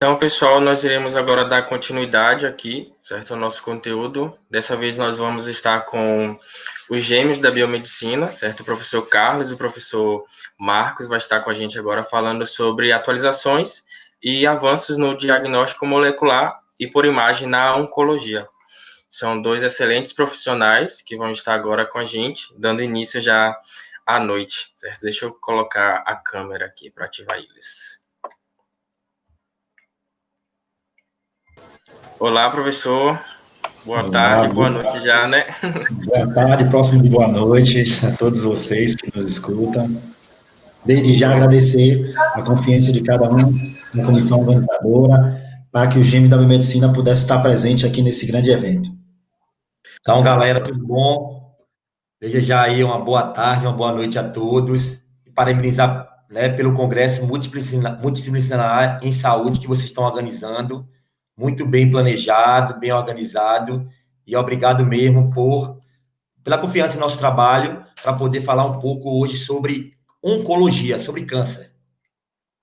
Então, pessoal, nós iremos agora dar continuidade aqui, certo, ao nosso conteúdo. Dessa vez nós vamos estar com os gêmeos da biomedicina, certo? O professor Carlos e o professor Marcos vai estar com a gente agora falando sobre atualizações e avanços no diagnóstico molecular e por imagem na oncologia. São dois excelentes profissionais que vão estar agora com a gente, dando início já à noite, certo? Deixa eu colocar a câmera aqui para ativar eles. Olá, professor. Boa tarde, boa noite já, né? Boa tarde, próximo de boa noite a todos vocês que nos escutam. Desde já agradecer a confiança de cada um na comissão organizadora para que o GEM da Biomedicina pudesse estar presente aqui nesse grande evento. Então, galera, tudo bom? Desejar aí uma boa tarde, uma boa noite a todos e parabenizar, né, pelo Congresso Multidisciplinar em Saúde que vocês estão organizando. Muito bem planejado, bem organizado, e obrigado mesmo pela confiança em nosso trabalho, para poder falar um pouco hoje sobre oncologia, sobre câncer.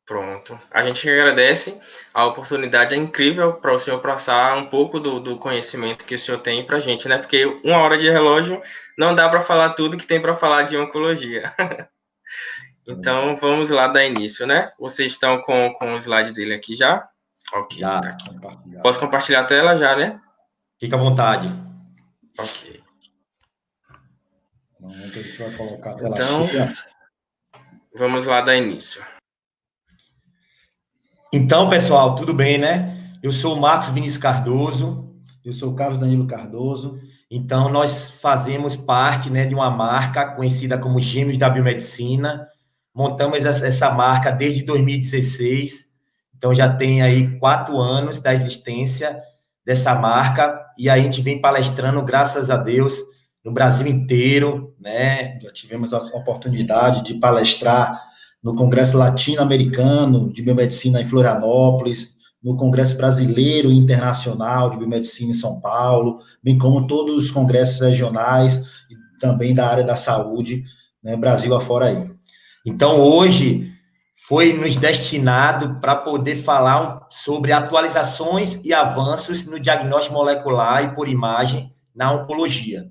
Pronto. A gente agradece a oportunidade, é incrível para o senhor passar um pouco do conhecimento que o senhor tem para a gente, né? Porque uma hora de relógio não dá para falar tudo que tem para falar de oncologia. Então, vamos lá dar início, né? Vocês estão com o slide dele aqui já? Ok. Já. Tá aqui. Posso compartilhar a tela já, né? Fica à vontade. Ok. A gente vai colocar a tela Então, cheia. Vamos lá dar início. Então, pessoal, tudo bem, né? Eu sou o Marcos Vinícius Cardoso. Eu sou o Carlos Danilo Cardoso. Então, nós fazemos parte, né, de uma marca conhecida como Gêmeos da Biomedicina. Montamos essa marca desde 2016. Então, já tem aí 4 anos da existência dessa marca. E aí a gente vem palestrando, graças a Deus, no Brasil inteiro, né? Já tivemos a oportunidade de palestrar no Congresso Latino-Americano de Biomedicina em Florianópolis, no Congresso Brasileiro e Internacional de Biomedicina em São Paulo, bem como todos os congressos regionais e também da área da saúde, né, Brasil afora aí. Então, hoje, foi nos destinado para poder falar sobre atualizações e avanços no diagnóstico molecular e por imagem na oncologia.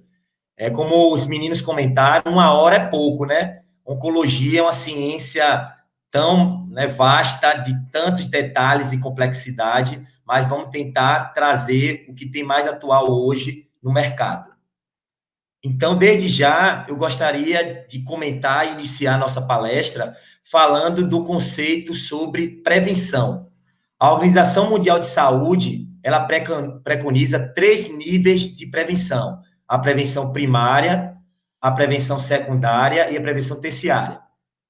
É como os meninos comentaram, 1 hora é pouco, né? Oncologia é uma ciência tão, né, vasta, de tantos detalhes e complexidade, mas vamos tentar trazer o que tem mais atual hoje no mercado. Então, desde já, eu gostaria de comentar e iniciar nossa palestra falando do conceito sobre prevenção. A Organização Mundial de Saúde, ela preconiza 3 níveis de prevenção: a prevenção primária, a prevenção secundária e a prevenção terciária.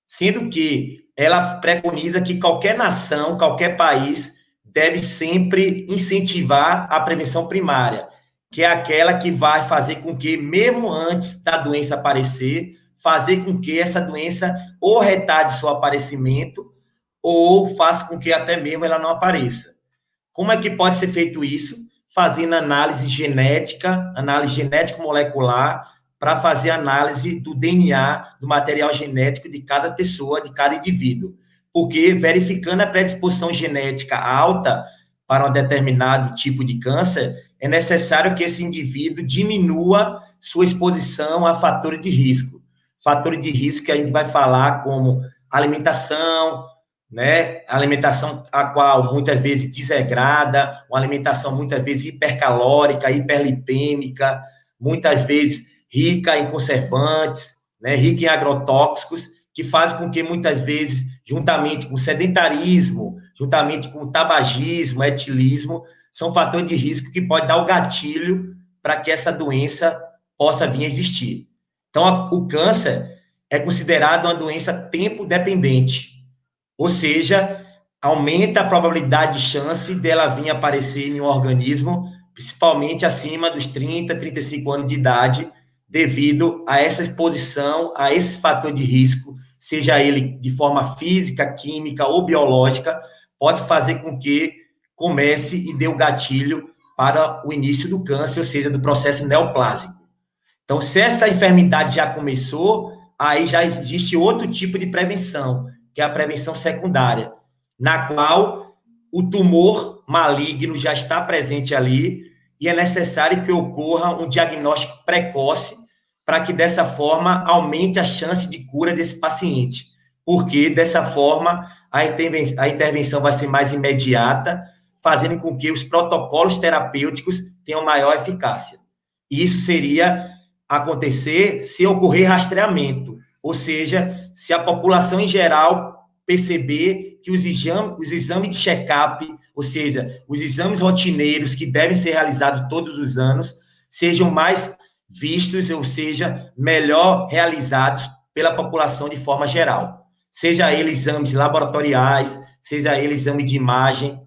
Sendo que ela preconiza que qualquer nação, qualquer país, deve sempre incentivar a prevenção primária, que é aquela que vai fazer com que, mesmo antes da doença aparecer, fazer com que essa doença ou retarde seu aparecimento, ou faça com que até mesmo ela não apareça. Como é que pode ser feito isso? Fazendo análise genética molecular, para fazer análise do DNA, do material genético de cada pessoa, de cada indivíduo. Porque verificando a predisposição genética alta para um determinado tipo de câncer, é necessário que esse indivíduo diminua sua exposição a fatores de risco. Fatores de risco que a gente vai falar como alimentação, né? Alimentação a qual muitas vezes desegrada, uma alimentação muitas vezes hipercalórica, hiperlipêmica, muitas vezes rica em conservantes, né? Rica em agrotóxicos, que faz com que muitas vezes, juntamente com o sedentarismo, juntamente com o tabagismo, etilismo, são fatores de risco que podem dar o gatilho para que essa doença possa vir a existir. Então, o câncer é considerado uma doença tempo-dependente, ou seja, aumenta a probabilidade de chance dela vir aparecer em um organismo, principalmente acima dos 30, 35 anos de idade, devido a essa exposição, a esse fator de risco, seja ele de forma física, química ou biológica, pode fazer com que comece e dê o gatilho para o início do câncer, ou seja, do processo neoplásico. Então, se essa enfermidade já começou, aí já existe outro tipo de prevenção, que é a prevenção secundária, na qual o tumor maligno já está presente ali e é necessário que ocorra um diagnóstico precoce para que, dessa forma, aumente a chance de cura desse paciente, porque, dessa forma, a intervenção vai ser mais imediata, fazendo com que os protocolos terapêuticos tenham maior eficácia. Isso seria acontecer se ocorrer rastreamento, ou seja, se a população em geral perceber que os exames de check-up, ou seja, os exames rotineiros que devem ser realizados todos os anos, sejam mais vistos, ou seja, melhor realizados pela população de forma geral. Seja ele exames laboratoriais, seja ele exame de imagem.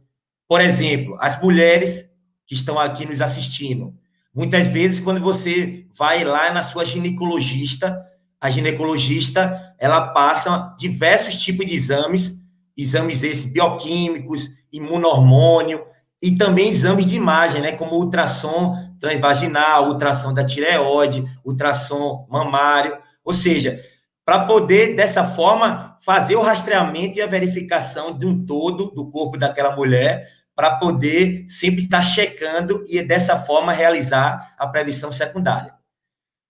Por exemplo, as mulheres que estão aqui nos assistindo, muitas vezes, quando você vai lá na sua ginecologista, a ginecologista, ela passa diversos tipos de exames esses bioquímicos, imunohormônio, e também exames de imagem, né, como ultrassom transvaginal, ultrassom da tireoide, ultrassom mamário, ou seja, para poder, dessa forma, fazer o rastreamento e a verificação de um todo do corpo daquela mulher, para poder sempre estar checando e, dessa forma, realizar a prevenção secundária.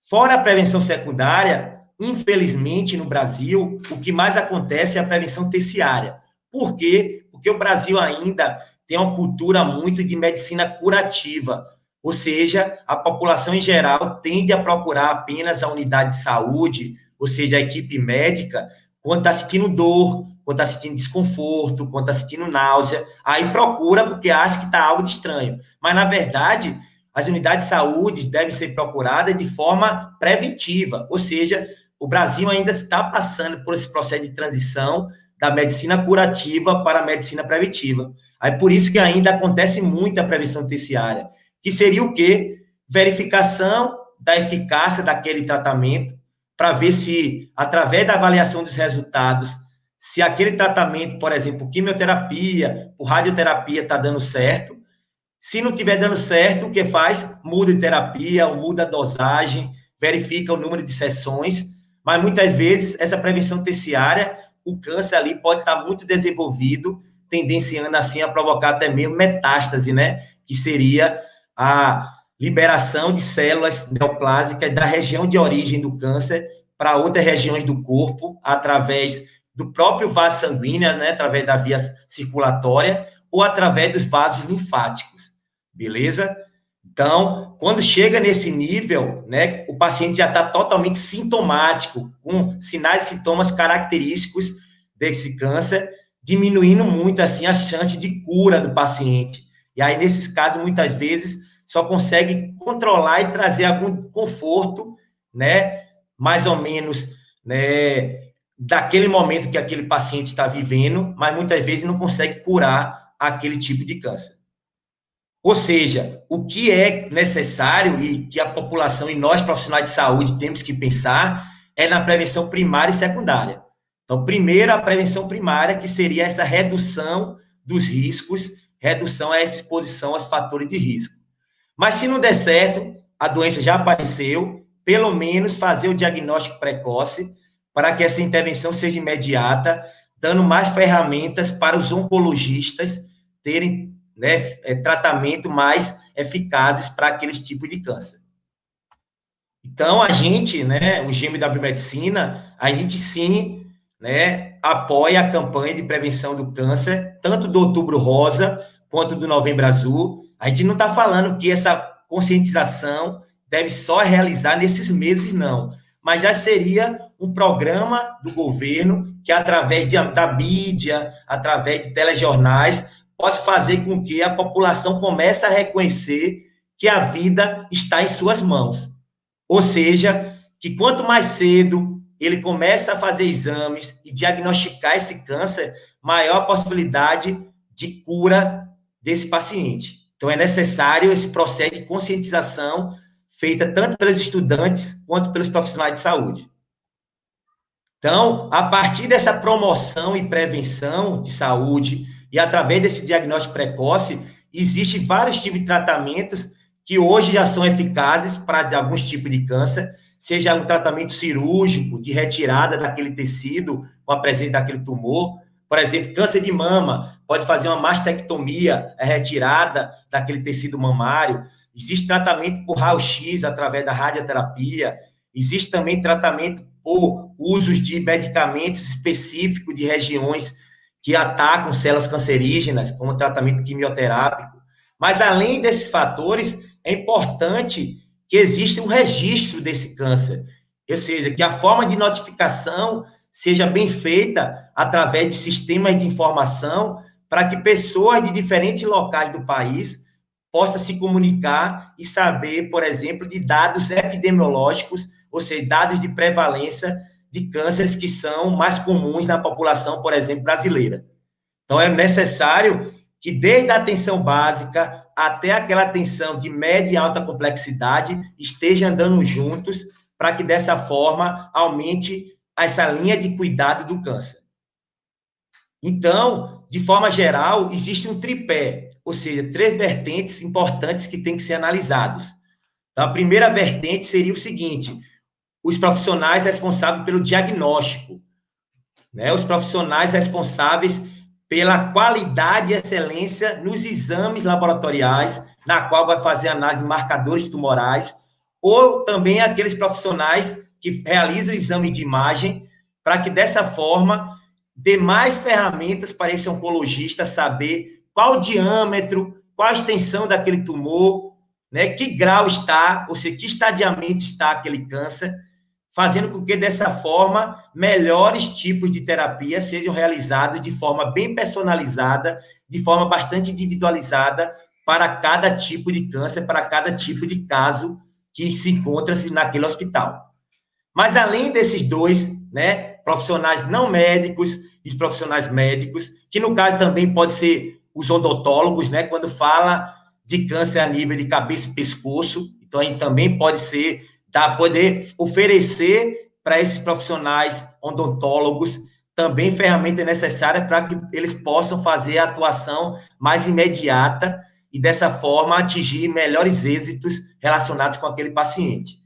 Fora a prevenção secundária, infelizmente, no Brasil, o que mais acontece é a prevenção terciária. Por quê? Porque o Brasil ainda tem uma cultura muito de medicina curativa, ou seja, a população em geral tende a procurar apenas a unidade de saúde, ou seja, a equipe médica, quando está sentindo dor, quando está sentindo desconforto, quando está sentindo náusea, aí procura porque acha que está algo de estranho. Mas, na verdade, as unidades de saúde devem ser procuradas de forma preventiva, ou seja, o Brasil ainda está passando por esse processo de transição da medicina curativa para a medicina preventiva. Aí, por isso que ainda acontece muita prevenção terciária, que seria o quê? Verificação da eficácia daquele tratamento, para ver se, através da avaliação dos resultados, se aquele tratamento, por exemplo, quimioterapia, por radioterapia, está dando certo. Se não estiver dando certo, o que faz? Muda de terapia, ou muda a dosagem, verifica o número de sessões, mas muitas vezes essa prevenção terciária, o câncer ali pode estar muito desenvolvido, tendenciando assim a provocar até mesmo metástase, né? Que seria a liberação de células neoplásicas da região de origem do câncer para outras regiões do corpo, através do próprio vaso sanguíneo, né? Através da via circulatória, ou através dos vasos linfáticos, beleza? Então, quando chega nesse nível, né, o paciente já está totalmente sintomático, com sinais e sintomas característicos desse câncer, diminuindo muito, assim, a chance de cura do paciente. E aí, nesses casos, muitas vezes, só consegue controlar e trazer algum conforto, né, mais ou menos, né, daquele momento que aquele paciente está vivendo, mas muitas vezes não consegue curar aquele tipo de câncer. Ou seja, o que é necessário e que a população e nós, profissionais de saúde, temos que pensar é na prevenção primária e secundária. Então, primeiro, a prevenção primária, que seria essa redução dos riscos, redução a essa exposição aos fatores de risco. Mas se não der certo, a doença já apareceu, pelo menos fazer o diagnóstico precoce para que essa intervenção seja imediata, dando mais ferramentas para os oncologistas terem, né, tratamento mais eficazes para aqueles tipos de câncer. Então, a gente, né, o GM da Biomedicina, a gente sim, né, apoia a campanha de prevenção do câncer, tanto do Outubro Rosa quanto do Novembro Azul. A gente não está falando que essa conscientização deve só realizar nesses meses, não. Mas já seria um programa do governo que, através da mídia, através de telejornais, pode fazer com que a população comece a reconhecer que a vida está em suas mãos. Ou seja, que quanto mais cedo ele começa a fazer exames e diagnosticar esse câncer, maior a possibilidade de cura desse paciente. Então, é necessário esse processo de conscientização feita tanto pelos estudantes quanto pelos profissionais de saúde. Então, a partir dessa promoção e prevenção de saúde e através desse diagnóstico precoce, existem vários tipos de tratamentos que hoje já são eficazes para alguns tipos de câncer, seja um tratamento cirúrgico de retirada daquele tecido com a presença daquele tumor, Por exemplo, câncer de mama, pode fazer uma mastectomia, retirada daquele tecido mamário. Existe tratamento por raio-x através da radioterapia. Existe também tratamento por usos de medicamentos específicos de regiões que atacam células cancerígenas, como tratamento quimioterápico. Mas, além desses fatores, é importante que exista um registro desse câncer, ou seja, que a forma de notificação seja bem feita através de sistemas de informação para que pessoas de diferentes locais do país possam se comunicar e saber, por exemplo, de dados epidemiológicos, ou seja, dados de prevalência de cânceres que são mais comuns na população, por exemplo, brasileira. Então, é necessário que, desde a atenção básica até aquela atenção de média e alta complexidade, estejam andando juntos para que, dessa forma, aumente essa linha de cuidado do câncer. Então, de forma geral, existe um tripé, ou seja, 3 vertentes importantes que têm que ser analisados. Então, a primeira vertente seria o seguinte: os profissionais responsáveis pelo diagnóstico, né? Os profissionais responsáveis pela qualidade e excelência nos exames laboratoriais, na qual vai fazer análise de marcadores tumorais, ou também aqueles profissionais que realizam exames de imagem, para que, dessa forma, dê mais ferramentas para esse oncologista saber qual o diâmetro, qual a extensão daquele tumor, né, que grau está, ou seja, que estadiamento está aquele câncer, fazendo com que, dessa forma, melhores tipos de terapia sejam realizados de forma bem personalizada, de forma bastante individualizada para cada tipo de câncer, para cada tipo de caso que se encontra-se naquele hospital. Mas, além desses dois, né, profissionais não médicos e profissionais médicos, que no caso também pode ser os odontólogos, né, quando fala de câncer a nível de cabeça e pescoço, então aí também pode ser, poder oferecer para esses profissionais odontólogos também ferramentas necessárias para que eles possam fazer a atuação mais imediata e, dessa forma, atingir melhores êxitos relacionados com aquele paciente.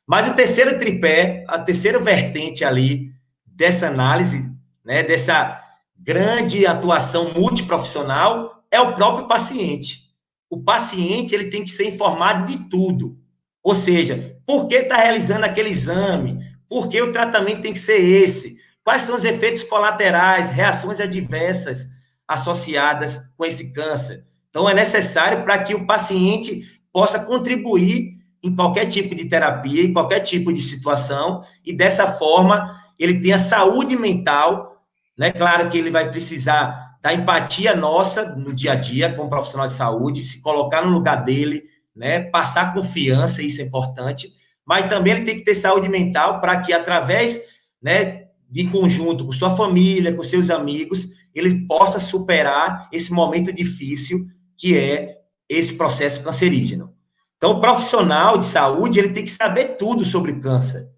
Mas o terceiro tripé, a terceira vertente ali dessa análise, né, dessa grande atuação multiprofissional, é o próprio paciente. O paciente, ele tem que ser informado de tudo. Ou seja, por que está realizando aquele exame? Por que o tratamento tem que ser esse? Quais são os efeitos colaterais, reações adversas associadas com esse câncer? Então, é necessário para que o paciente possa contribuir em qualquer tipo de terapia, em qualquer tipo de situação, e, dessa forma, ele tenha saúde mental, né? Claro que ele vai precisar da empatia nossa no dia a dia, como profissional de saúde, se colocar no lugar dele, né? Passar confiança, isso é importante, mas também ele tem que ter saúde mental para que, através, né, de conjunto com sua família, com seus amigos, ele possa superar esse momento difícil que é esse processo cancerígeno. Então, o profissional de saúde, ele tem que saber tudo sobre câncer,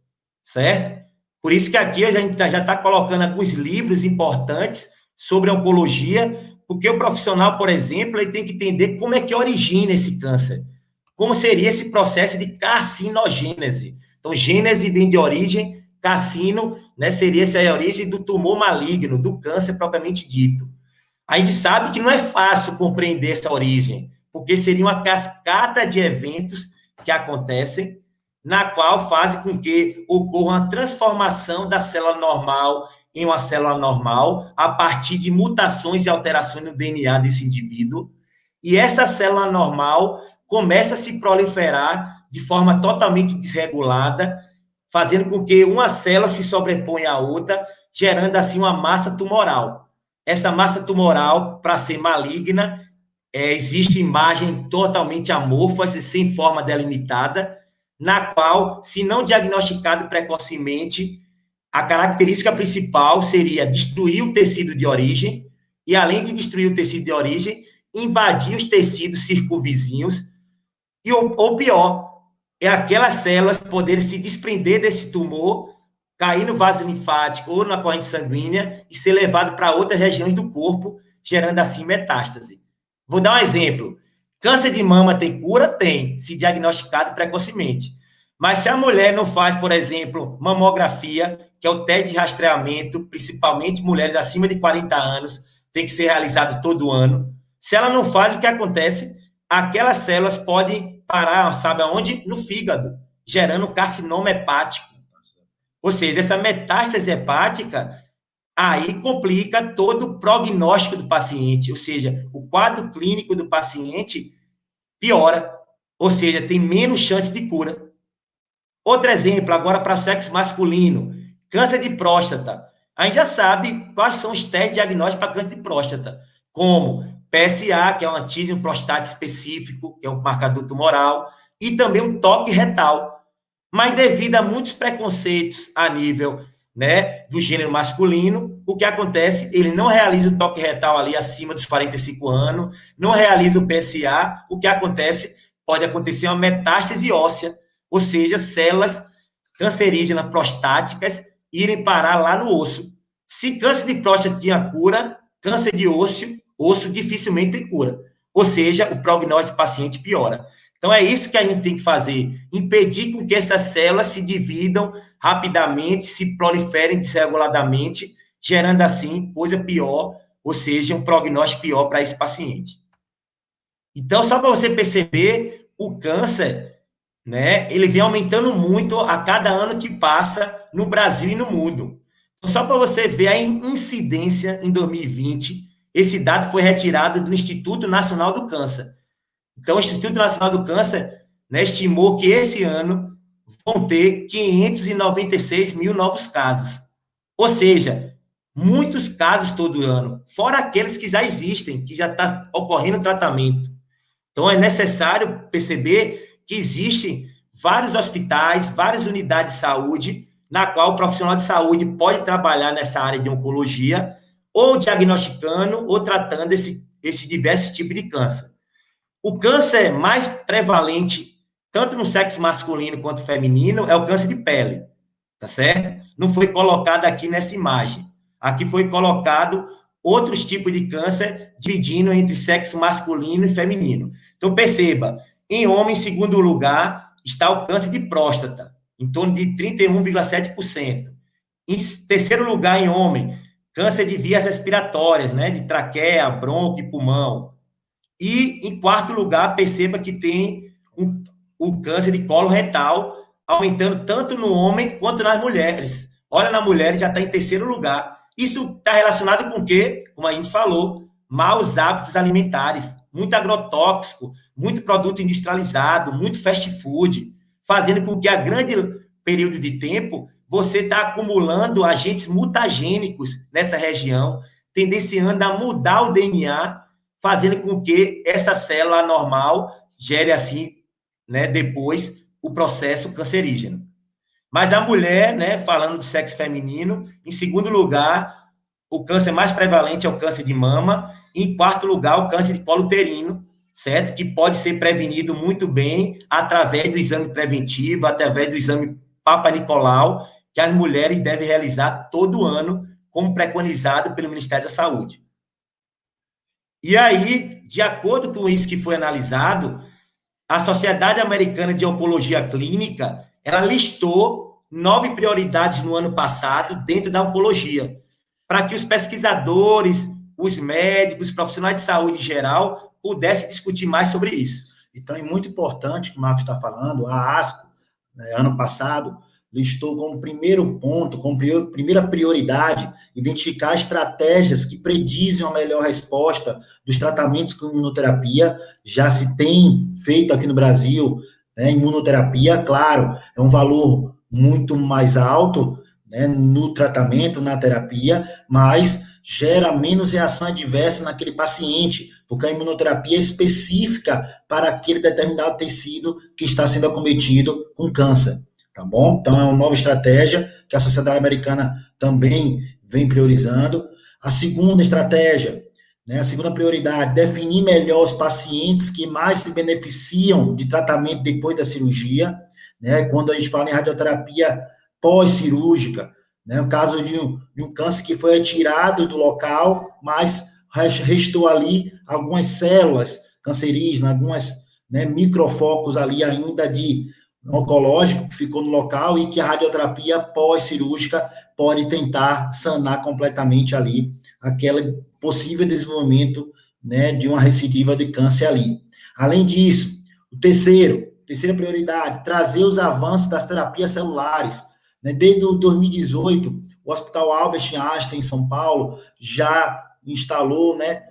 certo? Por isso que aqui a gente já está colocando alguns livros importantes sobre oncologia, porque o profissional, por exemplo, ele tem que entender como é que origina esse câncer, como seria esse processo de carcinogênese. Então, gênese vem de origem, carcino, né, seria essa a origem do tumor maligno, do câncer propriamente dito. A gente sabe que não é fácil compreender essa origem, porque seria uma cascata de eventos que acontecem, na qual fazem com que ocorra uma transformação da célula normal em uma célula normal, a partir de mutações e alterações no DNA desse indivíduo, e essa célula normal começa a se proliferar de forma totalmente desregulada, fazendo com que uma célula se sobreponha à outra, gerando assim uma massa tumoral. Essa massa tumoral, para ser maligna, existe imagem totalmente amorfa, sem forma delimitada, na qual, se não diagnosticado precocemente, a característica principal seria destruir o tecido de origem, e, além de destruir o tecido de origem, invadir os tecidos circunvizinhos, e, ou pior, é aquelas células poderem se desprender desse tumor, cair no vaso linfático ou na corrente sanguínea e ser levado para outras regiões do corpo, gerando assim metástase. Vou dar um exemplo. Câncer de mama tem cura? Tem, se diagnosticado precocemente. Mas se a mulher não faz, por exemplo, mamografia, que é o teste de rastreamento, principalmente mulheres acima de 40 anos, tem que ser realizado todo ano. Se ela não faz, o que acontece? Aquelas células podem parar, sabe aonde? No fígado, gerando carcinoma hepático. Ou seja, essa metástase hepática aí complica todo o prognóstico do paciente, ou seja, o quadro clínico do paciente piora, ou seja, tem menos chance de cura. Outro exemplo, agora para o sexo masculino, câncer de próstata. A gente já sabe quais são os testes diagnósticos para câncer de próstata, como PSA, que é um antígeno prostático específico, que é um marcador tumoral, e também um toque retal. Mas devido a muitos preconceitos a nível, né, do gênero masculino, o que acontece? Ele não realiza o toque retal ali acima dos 45 anos, não realiza o PSA, o que acontece? Pode acontecer uma metástase óssea, ou seja, células cancerígenas prostáticas irem parar lá no osso. Se câncer de próstata tinha cura, câncer de osso dificilmente tem cura. Ou seja, o prognóstico do paciente piora. Então, é isso que a gente tem que fazer, impedir com que essas células se dividam rapidamente, se proliferem desreguladamente, gerando, assim, coisa pior, ou seja, um prognóstico pior para esse paciente. Então, só para você perceber, o câncer, né, ele vem aumentando muito a cada ano que passa no Brasil e no mundo. Então, só para você ver a incidência em 2020, esse dado foi retirado do Instituto Nacional do Câncer. Então, o Instituto Nacional do Câncer, né, estimou que esse ano vão ter 596 mil novos casos. Ou seja, muitos casos todo ano, fora aqueles que já existem, que já está ocorrendo tratamento. Então, é necessário perceber que existem vários hospitais, várias unidades de saúde, na qual o profissional de saúde pode trabalhar nessa área de oncologia, ou diagnosticando, ou tratando esse diversos tipos de câncer. O câncer mais prevalente, tanto no sexo masculino quanto feminino, é o câncer de pele, tá certo? Não foi colocado aqui nessa imagem. Aqui foi colocado outros tipos de câncer, dividindo entre sexo masculino e feminino. Então, perceba, em homem, em segundo lugar, está o câncer de próstata, em torno de 31,7%. Em terceiro lugar, em homem, câncer de vias respiratórias, né, de traqueia, bronco e pulmão. E, em quarto lugar, perceba que tem o câncer de colo retal, aumentando tanto no homem quanto nas mulheres. Olha, na mulher já está em terceiro lugar. Isso está relacionado com o quê? Como a gente falou, maus hábitos alimentares, muito agrotóxico, muito produto industrializado, muito fast food, fazendo com que a grande período de tempo você está acumulando agentes mutagênicos nessa região, tendenciando a mudar o DNA, fazendo com que essa célula anormal gere, assim, né, depois, o processo cancerígeno. Mas a mulher, né, falando do sexo feminino, em segundo lugar, o câncer mais prevalente é o câncer de mama, e em quarto lugar, o câncer de colo uterino, certo? Que pode ser prevenido muito bem através do exame preventivo, através do exame Papa Nicolau, que as mulheres devem realizar todo ano, como preconizado pelo Ministério da Saúde. E aí, de acordo com isso que foi analisado, a Sociedade Americana de Oncologia Clínica, ela listou 9 prioridades no ano passado dentro da oncologia, para que os pesquisadores, os médicos, os profissionais de saúde em geral, pudessem discutir mais sobre isso. Então, é muito importante o que o Marcos está falando, a ASCO, né, ano passado, listou como primeiro ponto, como primeira prioridade, identificar estratégias que predizem a melhor resposta dos tratamentos com imunoterapia. Já se tem feito aqui no Brasil, né, imunoterapia, claro, é um valor muito mais alto, né, no tratamento, na terapia, mas gera menos reação adversa naquele paciente, porque a imunoterapia é específica para aquele determinado tecido que está sendo acometido com câncer. Tá bom? Então, é uma nova estratégia que a Sociedade Americana também vem priorizando. A segunda estratégia, né, a segunda prioridade, definir melhor os pacientes que mais se beneficiam de tratamento depois da cirurgia, né, quando a gente fala em radioterapia pós-cirúrgica, né, o caso de um câncer que foi retirado do local, mas restou ali algumas células cancerígenas, algumas, né, microfocos ali ainda de oncológico que ficou no local e que a radioterapia pós-cirúrgica pode tentar sanar completamente ali aquele possível desenvolvimento, né, de uma recidiva de câncer ali. Além disso, terceira prioridade, trazer os avanços das terapias celulares. Né? Desde 2018, o Hospital Albert Einstein, em São Paulo, já instalou, né,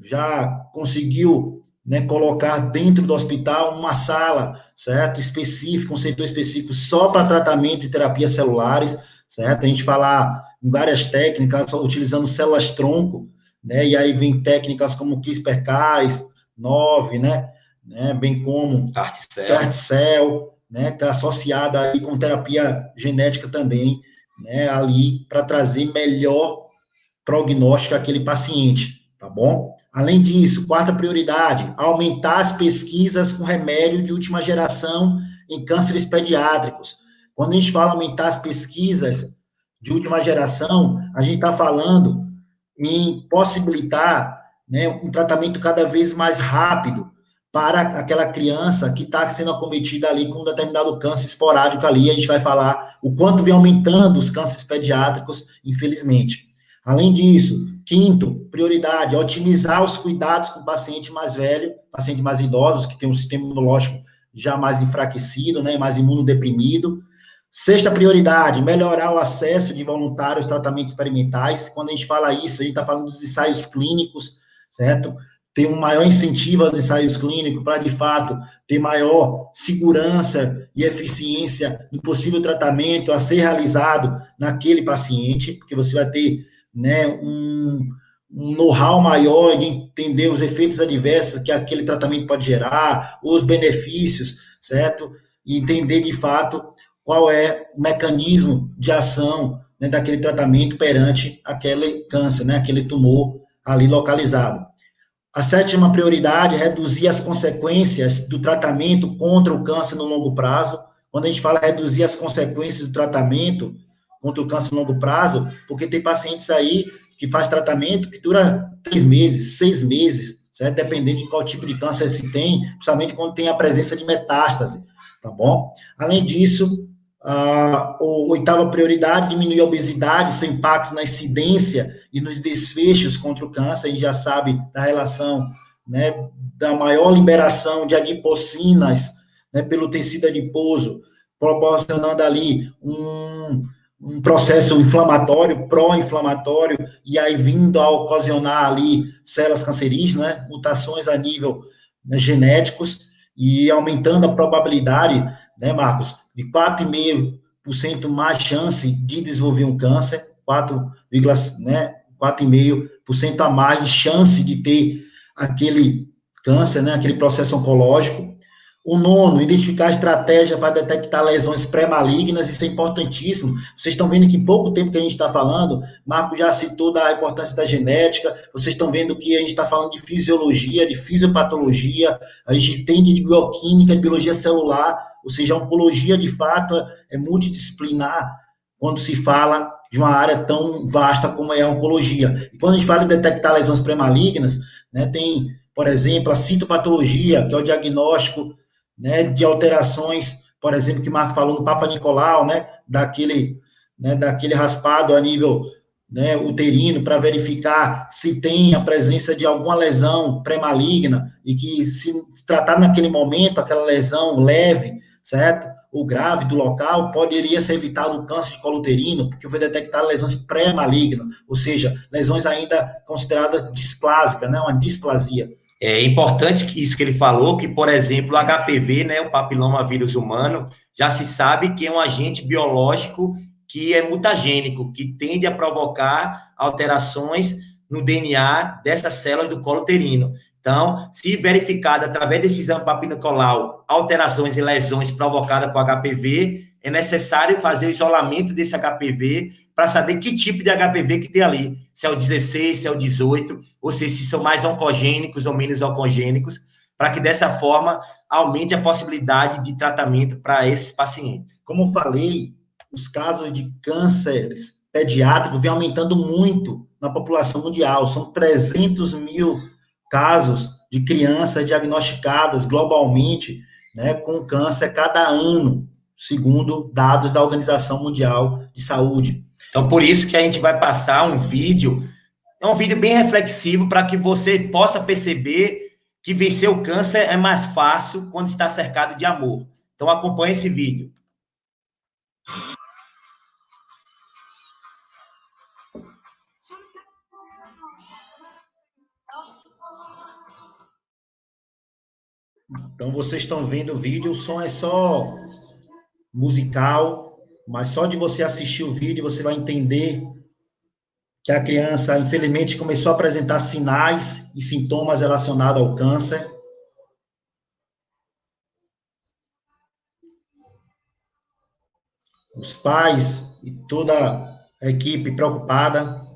já conseguiu, né, colocar dentro do hospital uma sala, certo? Específica, um setor específico só para tratamento de terapias celulares, certo? A gente fala em várias técnicas, utilizando células-tronco, né? E aí vem técnicas como CRISPR-Cas9, né? Bem como CAR-T-cell, né? Que é associada aí com terapia genética também, né? Ali para trazer melhor prognóstico àquele paciente, tá bom? Além disso, quarta prioridade, aumentar as pesquisas com remédio de última geração em cânceres pediátricos. Quando a gente fala aumentar as pesquisas de última geração, a gente está falando em possibilitar, né, um tratamento cada vez mais rápido para aquela criança que está sendo acometida ali com um determinado câncer esporádico ali. A gente vai falar o quanto vem aumentando os cânceres pediátricos, infelizmente. Além disso, quinto, prioridade, otimizar os cuidados com o paciente mais velho, paciente mais idosos, que tem um sistema imunológico já mais enfraquecido, né, mais imunodeprimido. Sexta prioridade, melhorar o acesso de voluntários aos tratamentos experimentais. Quando a gente fala isso, a gente está falando dos ensaios clínicos, certo? Ter um maior incentivo aos ensaios clínicos para, de fato, ter maior segurança e eficiência do possível tratamento a ser realizado naquele paciente, porque você vai ter, né, um know-how maior de entender os efeitos adversos que aquele tratamento pode gerar, os benefícios, certo? E entender, de fato, qual é o mecanismo de ação, né, daquele tratamento perante aquele câncer, né, aquele tumor ali localizado. A sétima prioridade é reduzir as consequências do tratamento contra o câncer no longo prazo. Quando a gente fala reduzir as consequências do tratamento contra o câncer no longo prazo, porque tem pacientes aí que faz tratamento que dura 3 meses, 6 meses, certo? Dependendo de qual tipo de câncer se tem, principalmente quando tem a presença de metástase, tá bom? Além disso, a oitava prioridade, diminuir a obesidade, seu impacto na incidência e nos desfechos contra o câncer. A gente já sabe da relação, né, da maior liberação de adipocinas, né, pelo tecido adiposo, proporcionando ali um processo inflamatório, pró-inflamatório, e aí vindo a ocasionar ali células cancerígenas, né, mutações a nível, né, genéticos, e aumentando a probabilidade, né, Marcos, de 4,5% mais chance de desenvolver um câncer, 4,5% a mais de chance de ter aquele câncer, né, aquele processo oncológico. O nono, identificar a estratégia para detectar lesões pré-malignas, isso é importantíssimo. Vocês estão vendo que em pouco tempo que a gente está falando, Marco já citou da importância da genética, vocês estão vendo que a gente está falando de fisiologia, de fisiopatologia, a gente tem de bioquímica, de biologia celular, ou seja, a oncologia, de fato, é multidisciplinar quando se fala de uma área tão vasta como é a oncologia. E quando a gente fala de detectar lesões pré-malignas, né, tem, por exemplo, a citopatologia, que é o diagnóstico, né, de alterações, por exemplo, que o Marco falou no Papa Nicolau, né, daquele raspado a nível, né, uterino, para verificar se tem a presença de alguma lesão pré-maligna, e que se tratar naquele momento, aquela lesão leve, certo? Ou grave do local, poderia ser evitado o câncer de colo uterino, porque foi detectado lesões pré-malignas, ou seja, lesões ainda consideradas displásicas, né, uma displasia. É importante que isso que ele falou, que, por exemplo, o HPV, né, o papiloma vírus humano, já se sabe que é um agente biológico que é mutagênico, que tende a provocar alterações no DNA dessas células do colo uterino. Então, se verificado através desse exame papinicolau alterações e lesões provocadas por HPV, é necessário fazer o isolamento desse HPV para saber que tipo de HPV que tem ali, se é o 16, se é o 18, ou se são mais oncogênicos ou menos oncogênicos, para que dessa forma aumente a possibilidade de tratamento para esses pacientes. Como falei, os casos de cânceres pediátricos vêm aumentando muito na população mundial, são 300 mil casos de crianças diagnosticadas globalmente, né, com câncer cada ano, segundo dados da Organização Mundial de Saúde. Então, por isso que a gente vai passar um vídeo, é um vídeo bem reflexivo para que você possa perceber que vencer o câncer é mais fácil quando está cercado de amor. Então, acompanhe esse vídeo. Então, vocês estão vendo o vídeo, o som é só musical, mas só de você assistir o vídeo, você vai entender que a criança, infelizmente, começou a apresentar sinais e sintomas relacionados ao câncer. Os pais e toda a equipe preocupada.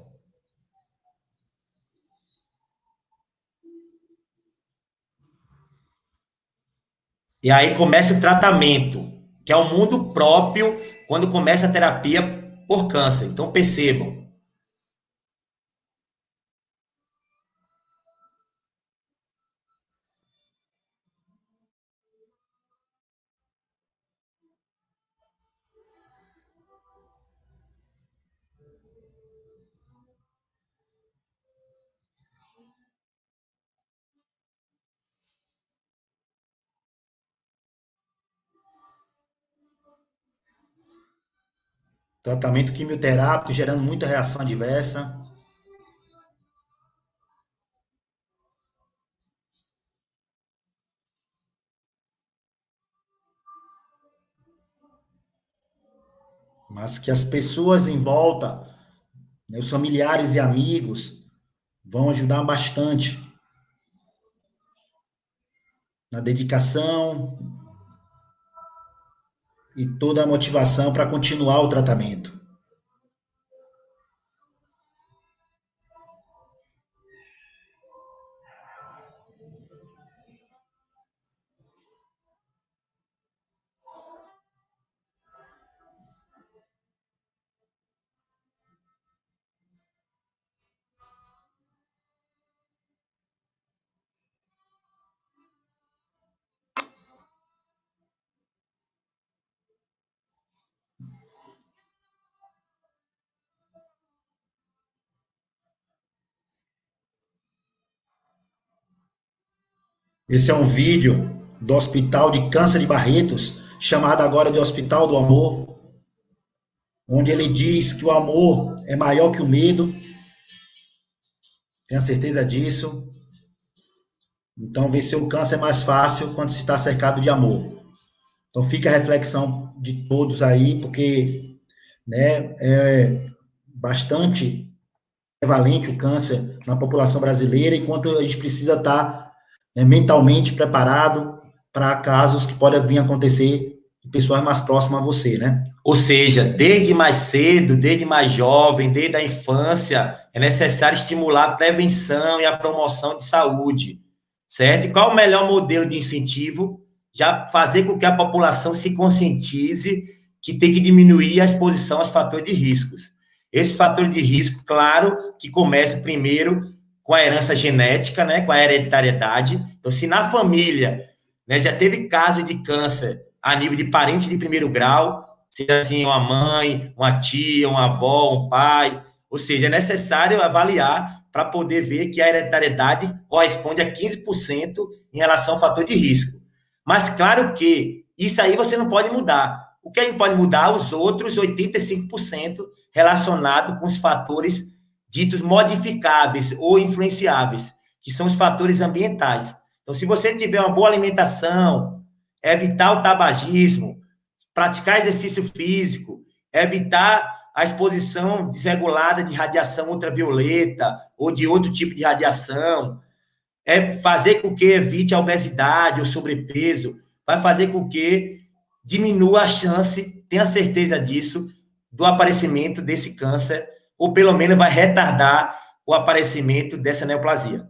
E aí começa o tratamento, que é o mundo próprio quando começa a terapia por câncer. Então, percebam. Tratamento quimioterápico gerando muita reação adversa. Mas que as pessoas em volta, né, os familiares e amigos, vão ajudar bastante na dedicação e toda a motivação para continuar o tratamento. Esse é um vídeo do Hospital de Câncer de Barretos, chamado agora de Hospital do Amor, onde ele diz que o amor é maior que o medo. Tenha certeza disso. Então, vencer o câncer é mais fácil quando se está cercado de amor. Então, fica a reflexão de todos aí, porque, né, é bastante prevalente o câncer na população brasileira, enquanto a gente precisa estar mentalmente preparado para casos que podem vir a acontecer em pessoas mais próximas a você, né? Ou seja, desde mais cedo, desde mais jovem, desde a infância, é necessário estimular a prevenção e a promoção de saúde, certo? E qual o melhor modelo de incentivo? Já fazer com que a população se conscientize que tem que diminuir a exposição aos fatores de riscos. Esse fator de risco, claro, que começa primeiro com a herança genética, né, com a hereditariedade. Então, se na família, né, já teve caso de câncer a nível de parente de primeiro grau, seja assim, uma mãe, uma tia, uma avó, um pai, ou seja, é necessário avaliar para poder ver que a hereditariedade corresponde a 15% em relação ao fator de risco. Mas, claro que isso aí você não pode mudar. O que a gente pode mudar? Os outros 85% relacionados com os fatores ditos modificáveis ou influenciáveis, que são os fatores ambientais. Então, se você tiver uma boa alimentação, evitar o tabagismo, praticar exercício físico, evitar a exposição desregulada de radiação ultravioleta ou de outro tipo de radiação, fazer com que evite a obesidade ou sobrepeso, vai fazer com que diminua a chance, tenha certeza disso, do aparecimento desse câncer, ou pelo menos vai retardar o aparecimento dessa neoplasia.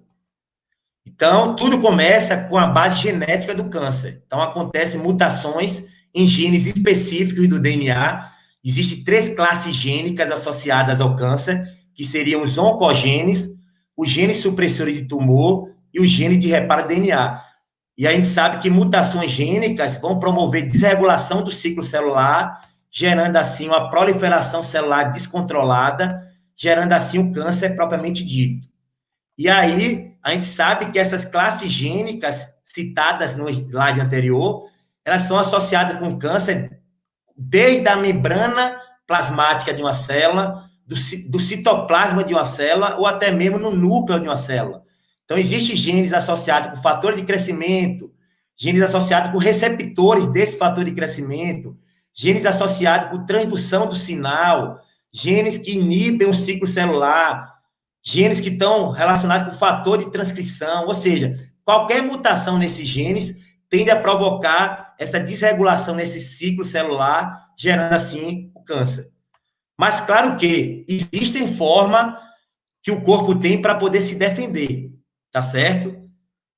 Então, tudo começa com a base genética do câncer. Então, acontecem mutações em genes específicos do DNA. Existem 3 classes gênicas associadas ao câncer, que seriam os oncogenes, os genes supressores de tumor e o gene de reparo DNA. E a gente sabe que mutações gênicas vão promover desregulação do ciclo celular, gerando assim uma proliferação celular descontrolada, gerando assim o câncer propriamente dito. E aí, a gente sabe que essas classes gênicas citadas no slide anterior, elas são associadas com câncer desde a membrana plasmática de uma célula, do citoplasma de uma célula, ou até mesmo no núcleo de uma célula. Então, existem genes associados com fatores de crescimento, genes associados com receptores desse fator de crescimento, genes associados com transdução do sinal, genes que inibem o ciclo celular, genes que estão relacionados com fator de transcrição, ou seja, qualquer mutação nesses genes tende a provocar essa desregulação nesse ciclo celular, gerando, assim, o câncer. Mas, claro que existem formas que o corpo tem para poder se defender, tá certo?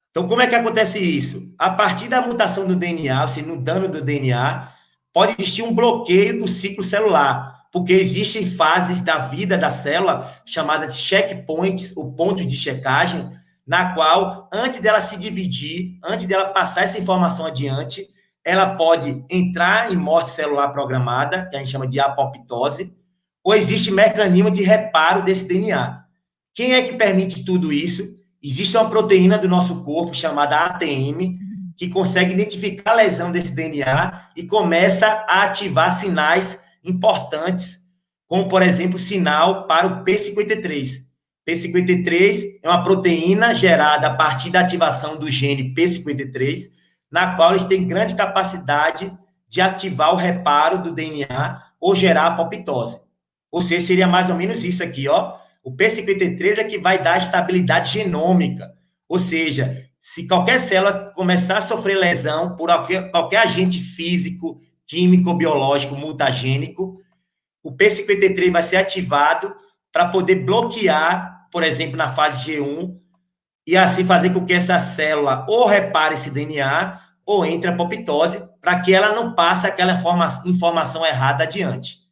Então, como é que acontece isso? A partir da mutação do DNA, ou seja, no dano do DNA, pode existir um bloqueio do ciclo celular, porque existem fases da vida da célula, chamadas de checkpoints, ou pontos de checagem, na qual, antes dela se dividir, antes dela passar essa informação adiante, ela pode entrar em morte celular programada, que a gente chama de apoptose, ou existe mecanismo de reparo desse DNA. Quem é que permite tudo isso? Existe uma proteína do nosso corpo chamada ATM, que consegue identificar a lesão desse DNA e começa a ativar sinais importantes, como, por exemplo, sinal para o P53. P53 é uma proteína gerada a partir da ativação do gene P53, na qual eles têm grande capacidade de ativar o reparo do DNA ou gerar apoptose. Ou seja, seria mais ou menos isso aqui, ó. O P53 é que vai dar estabilidade genômica, ou seja, se qualquer célula começar a sofrer lesão por qualquer agente físico, químico, biológico, mutagênico, o P53 vai ser ativado para poder bloquear, por exemplo, na fase G1, e assim fazer com que essa célula ou repare esse DNA ou entre a apoptose, para que ela não passe aquela informação errada adiante.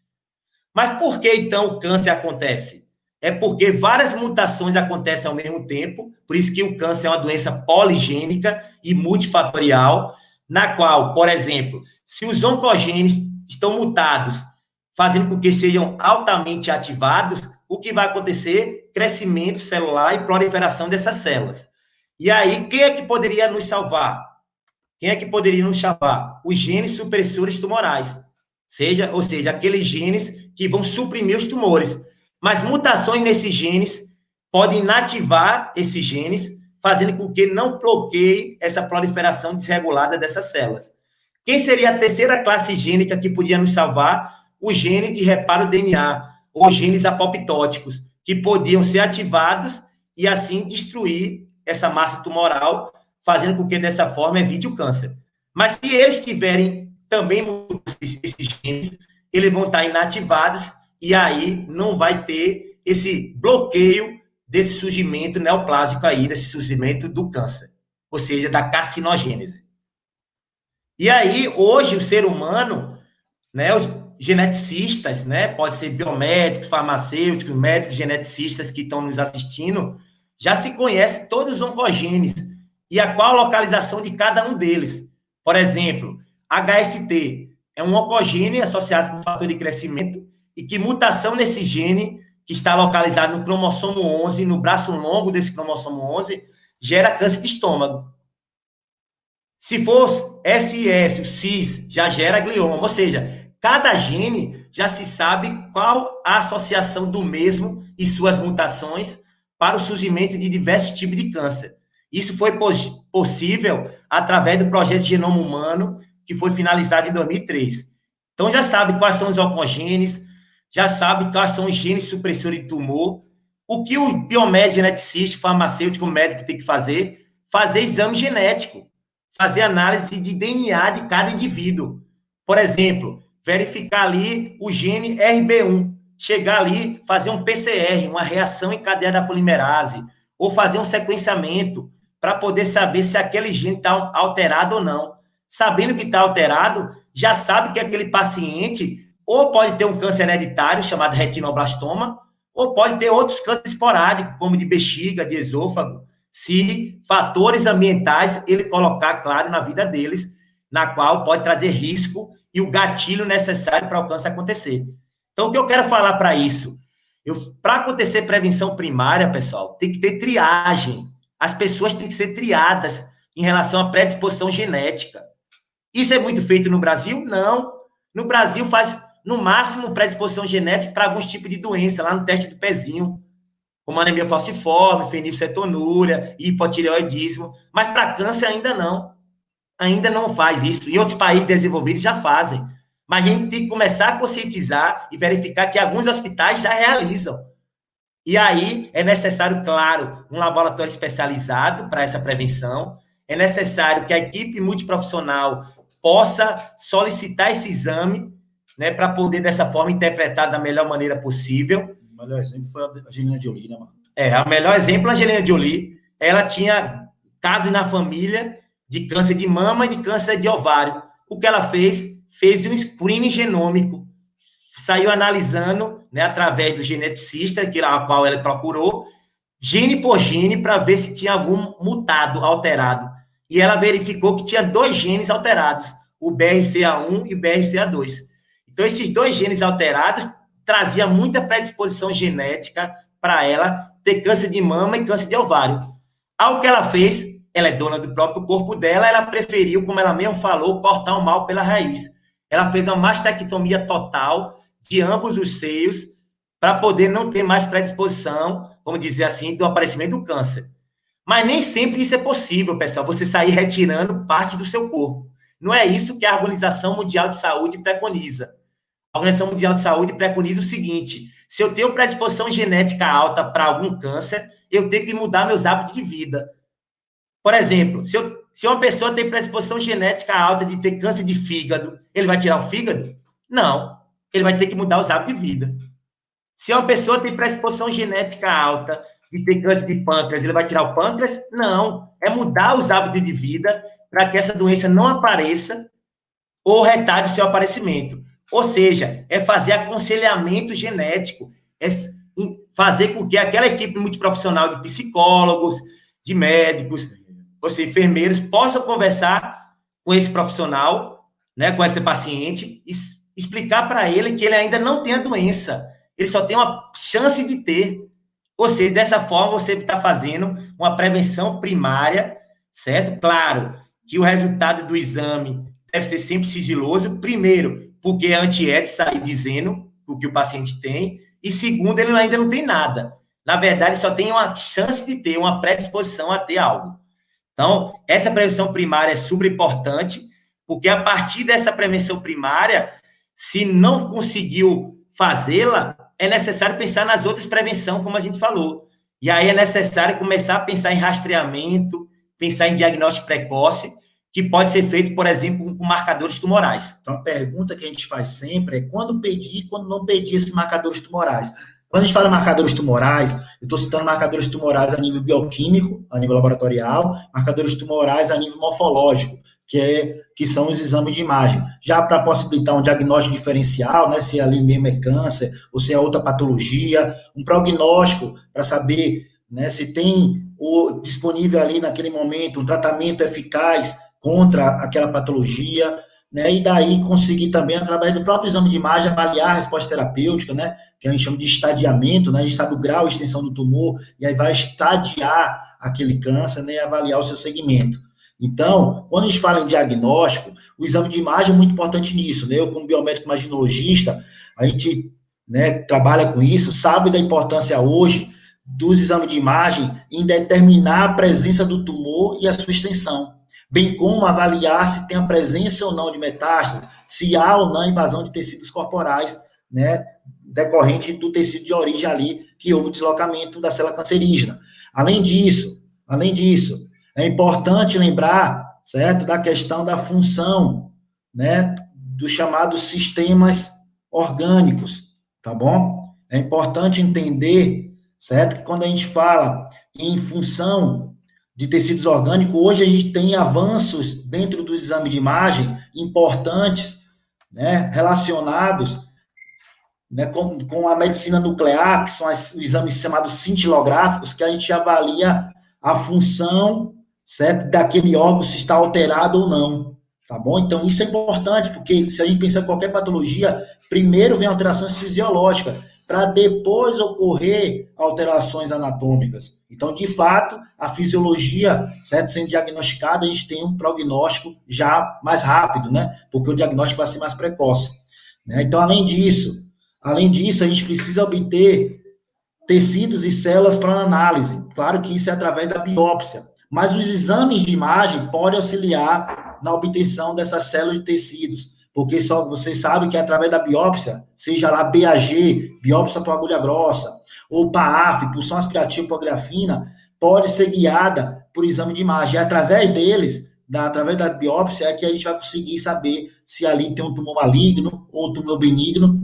Mas por que, então, o câncer acontece? É porque várias mutações acontecem ao mesmo tempo, por isso que o câncer é uma doença poligênica e multifatorial, na qual, por exemplo, se os oncogenes estão mutados, fazendo com que sejam altamente ativados, o que vai acontecer? Crescimento celular e proliferação dessas células. E aí, quem é que poderia nos salvar? Quem é que poderia nos salvar? Os genes supressores tumorais, ou seja, aqueles genes que vão suprimir os tumores. Mas mutações nesses genes podem inativar esses genes, fazendo com que não bloqueie essa proliferação desregulada dessas células. Quem seria a terceira classe gênica que podia nos salvar? Os genes de reparo DNA, ou genes apoptóticos, que podiam ser ativados e, assim, destruir essa massa tumoral, fazendo com que, dessa forma, evite o câncer. Mas se eles tiverem também esses genes, eles vão estar inativados e aí não vai ter esse bloqueio desse surgimento neoplásico aí, desse surgimento do câncer, ou seja, da carcinogênese. E aí, hoje, o ser humano, né, os geneticistas, né, pode ser biomédicos, farmacêuticos, médicos geneticistas que estão nos assistindo, já se conhece todos os oncogenes e a qual a localização de cada um deles. Por exemplo, HST é um oncogene associado com fator de crescimento e que mutação nesse gene, que está localizado no cromossomo 11, no braço longo desse cromossomo 11, gera câncer de estômago. Se for SIS, o CIS, já gera glioma, ou seja, cada gene já se sabe qual a associação do mesmo e suas mutações para o surgimento de diversos tipos de câncer. Isso foi possível através do projeto Genoma Humano, que foi finalizado em 2003. Então, já sabe quais são os oncogenes, já sabe quais são os genes supressores de tumor. O que o biomédico, geneticista, farmacêutico, médico tem que fazer? Fazer exame genético, fazer análise de DNA de cada indivíduo. Por exemplo, verificar ali o gene RB1, chegar ali, fazer um PCR, uma reação em cadeia da polimerase, ou fazer um sequenciamento para poder saber se aquele gene está alterado ou não. Sabendo que está alterado, já sabe que aquele paciente ou pode ter um câncer hereditário, chamado retinoblastoma, ou pode ter outros cânceres esporádicos, como de bexiga, de esôfago. se fatores ambientais ele colocar claro na vida deles, na qual pode trazer risco e o gatilho necessário para o câncer acontecer. Então, o que eu quero falar para isso? Para acontecer prevenção primária, pessoal, tem que ter triagem. As pessoas têm que ser triadas em relação à predisposição genética. Isso é muito feito no Brasil? Não. No Brasil faz, no máximo, predisposição genética para alguns tipos de doença, lá no teste do pezinho, como anemia falciforme, fenilcetonúria, hipotireoidismo, mas para câncer ainda não. Ainda não faz isso. Em outros países desenvolvidos já fazem. Mas a gente tem que começar a conscientizar e verificar que alguns hospitais já realizam. E aí é necessário, claro, um laboratório especializado para essa prevenção. É necessário que a equipe multiprofissional possa solicitar esse exame, né, para poder, dessa forma, interpretar da melhor maneira possível. O melhor exemplo foi a Angelina Jolie, né, mano? O melhor exemplo, a Angelina Jolie, ela tinha casos na família de câncer de mama e de câncer de ovário. O que ela fez? Fez um screening genômico, saiu analisando, né, através do geneticista, a qual ela procurou, gene por gene, para ver se tinha algum mutado, alterado. E ela verificou que tinha 2 genes alterados, o BRCA1 e o BRCA2. Então, esses 2 genes alterados traziam muita predisposição genética para ela ter câncer de mama e câncer de ovário. Ao que ela fez, ela é dona do próprio corpo dela, ela preferiu, como ela mesmo falou, cortar o mal pela raiz. Ela fez uma mastectomia total de ambos os seios para poder não ter mais predisposição, vamos dizer assim, do aparecimento do câncer. Mas nem sempre isso é possível, pessoal, você sair retirando parte do seu corpo. Não é isso que a Organização Mundial de Saúde preconiza. A Organização Mundial de Saúde preconiza o seguinte: se eu tenho predisposição genética alta para algum câncer, eu tenho que mudar meus hábitos de vida. Por exemplo, se uma pessoa tem predisposição genética alta de ter câncer de fígado, ele vai tirar o fígado? Não. Ele vai ter que mudar os hábitos de vida. Se uma pessoa tem predisposição genética alta de ter câncer de pâncreas, ele vai tirar o pâncreas? Não. É mudar os hábitos de vida para que essa doença não apareça ou retarde o seu aparecimento. Ou seja, é fazer aconselhamento genético, é fazer com que aquela equipe multiprofissional de psicólogos, de médicos, ou seja, enfermeiros, possam conversar com esse profissional, né, com esse paciente, e explicar para ele que ele ainda não tem a doença, ele só tem uma chance de ter. Ou seja, dessa forma você está fazendo uma prevenção primária, certo? Claro que o resultado do exame deve ser sempre sigiloso, primeiro, porque é antiético sair dizendo o que o paciente tem, e segundo, ele ainda não tem nada. Na verdade, só tem uma chance de ter uma predisposição a ter algo. Então, essa prevenção primária é super importante, porque a partir dessa prevenção primária, se não conseguiu fazê-la, é necessário pensar nas outras prevenções, como a gente falou. E aí é necessário começar a pensar em rastreamento, pensar em diagnóstico precoce, que pode ser feito, por exemplo, com marcadores tumorais. Então, a pergunta que a gente faz sempre é quando pedir e quando não pedir esses marcadores tumorais. Quando a gente fala marcadores tumorais, eu estou citando marcadores tumorais a nível bioquímico, a nível laboratorial, marcadores tumorais a nível morfológico, que são os exames de imagem. Já para possibilitar um diagnóstico diferencial, né, se ali mesmo é câncer, ou se é outra patologia, um prognóstico para saber, né, se tem disponível ali naquele momento um tratamento eficaz contra aquela patologia, né, e daí conseguir também, através do próprio exame de imagem, avaliar a resposta terapêutica, né, que a gente chama de estadiamento, né, a gente sabe o grau e extensão do tumor, e aí vai estadiar aquele câncer, né, e avaliar o seu segmento. Então, quando a gente fala em diagnóstico, o exame de imagem é muito importante nisso, né, eu como biomédico imaginologista, a gente, né, trabalha com isso, sabe da importância hoje dos exames de imagem em determinar a presença do tumor e a sua extensão, bem como avaliar se tem a presença ou não de metástases, se há ou não invasão de tecidos corporais, né, decorrente do tecido de origem ali, que houve o deslocamento da célula cancerígena. Além disso, é importante lembrar, certo, da questão da função, né, dos chamados sistemas orgânicos, tá bom? É importante entender, certo, que quando a gente fala em função de tecidos orgânicos, hoje a gente tem avanços dentro do exame de imagem importantes, né, relacionados, né, com a medicina nuclear, que são os exames chamados cintilográficos, que a gente avalia a função, certo, daquele órgão, se está alterado ou não, tá bom? Então, isso é importante, porque se a gente pensar em qualquer patologia, primeiro vem alterações fisiológicas, para depois ocorrer alterações anatômicas. Então, de fato, a fisiologia, certo, sendo diagnosticada, a gente tem um prognóstico já mais rápido, né? Porque o diagnóstico vai ser mais precoce, né? Então, além disso, a gente precisa obter tecidos e células para análise. Claro que isso é através da biópsia, mas os exames de imagem podem auxiliar na obtenção dessas células de tecidos, porque só vocês sabem que através da biópsia, seja lá BAG, biópsia por agulha grossa, ou PAF, pulsão aspirativa por grafina, pode ser guiada por exame de imagem. E através deles, através da biópsia, é que a gente vai conseguir saber se ali tem um tumor maligno ou tumor benigno.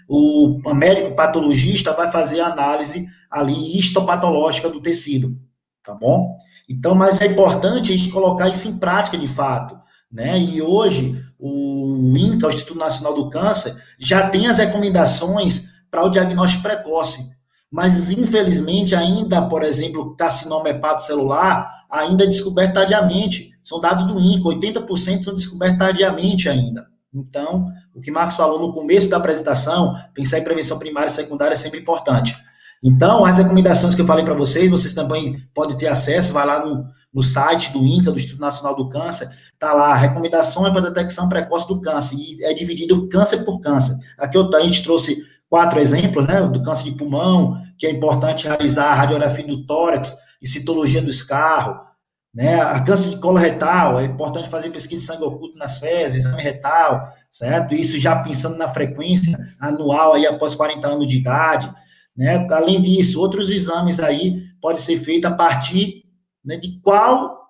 O médico patologista vai fazer a análise ali histopatológica do tecido, tá bom? Então, mas é importante a gente colocar isso em prática de fato, né? E hoje, o INCA, o Instituto Nacional do Câncer, já tem as recomendações para o diagnóstico precoce, mas infelizmente ainda, por exemplo, carcinoma hepatocelular, ainda é descoberto tardiamente. São dados do INCA, 80% são descobertos tardiamente ainda. Então, o que Marcos falou no começo da apresentação, pensar em prevenção primária e secundária é sempre importante. Então, as recomendações que eu falei para vocês também podem ter acesso, vai lá no site do INCA, do Instituto Nacional do Câncer, está lá, recomendações para detecção precoce do câncer, e é dividido câncer por câncer. Aqui a gente trouxe 4 exemplos, né, do câncer de pulmão, que é importante realizar a radiografia do tórax e citologia do escarro, né, a câncer de colo retal, é importante fazer pesquisa de sangue oculto nas fezes, exame retal, certo? Isso já pensando na frequência anual aí após 40 anos de idade, né? Além disso, outros exames aí podem ser feitos a partir, né, de qual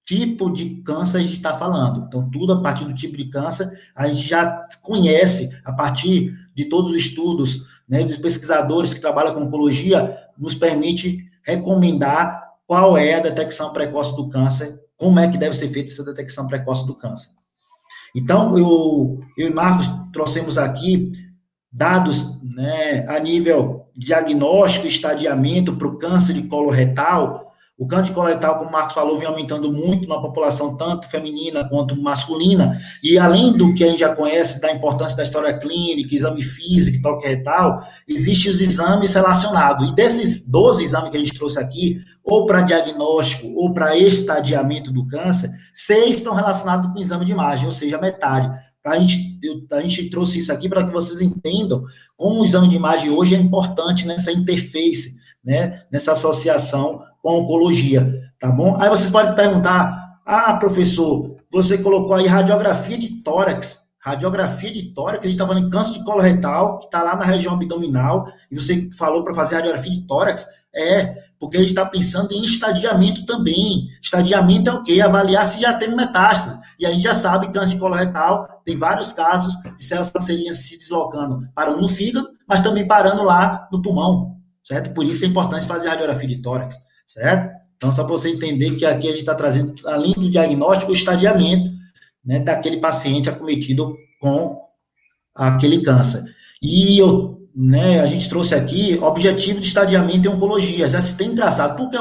tipo de câncer a gente está falando. Então, tudo a partir do tipo de câncer, a gente já conhece, a partir de todos os estudos, né, dos pesquisadores que trabalham com oncologia, nos permite recomendar qual é a detecção precoce do câncer, como é que deve ser feita essa detecção precoce do câncer. Então, eu e Marcos trouxemos aqui dados, né, a nível diagnóstico e estadiamento para o câncer de colo retal. O câncer de colo retal, como o Marcos falou, vem aumentando muito na população, tanto feminina quanto masculina, e além do que a gente já conhece da importância da história clínica, exame físico, toque retal, existem os exames relacionados, e desses 12 exames que a gente trouxe aqui, ou para diagnóstico, ou para estadiamento do câncer, 6 estão relacionados com o exame de imagem, ou seja, metade. A gente trouxe isso aqui para que vocês entendam como o exame de imagem hoje é importante nessa interface, né, nessa associação com a oncologia, tá bom? Aí vocês podem perguntar, professor, você colocou aí radiografia de tórax, a gente está falando de câncer de colo retal, que está lá na região abdominal, e você falou para fazer radiografia de tórax, porque a gente está pensando em estadiamento também. Estadiamento é o quê? Avaliar se já tem metástase. E a gente já sabe que câncer de colo retal tem vários casos de células cancerinas se deslocando, parando no fígado, mas também parando lá no pulmão, certo? Por isso é importante fazer radiografia de tórax, certo? Então, só para você entender que aqui a gente está trazendo, além do diagnóstico, o estadiamento, né, daquele paciente acometido com aquele câncer. E a gente trouxe aqui objetivo de estadiamento em oncologia, já se tem traçado. Por que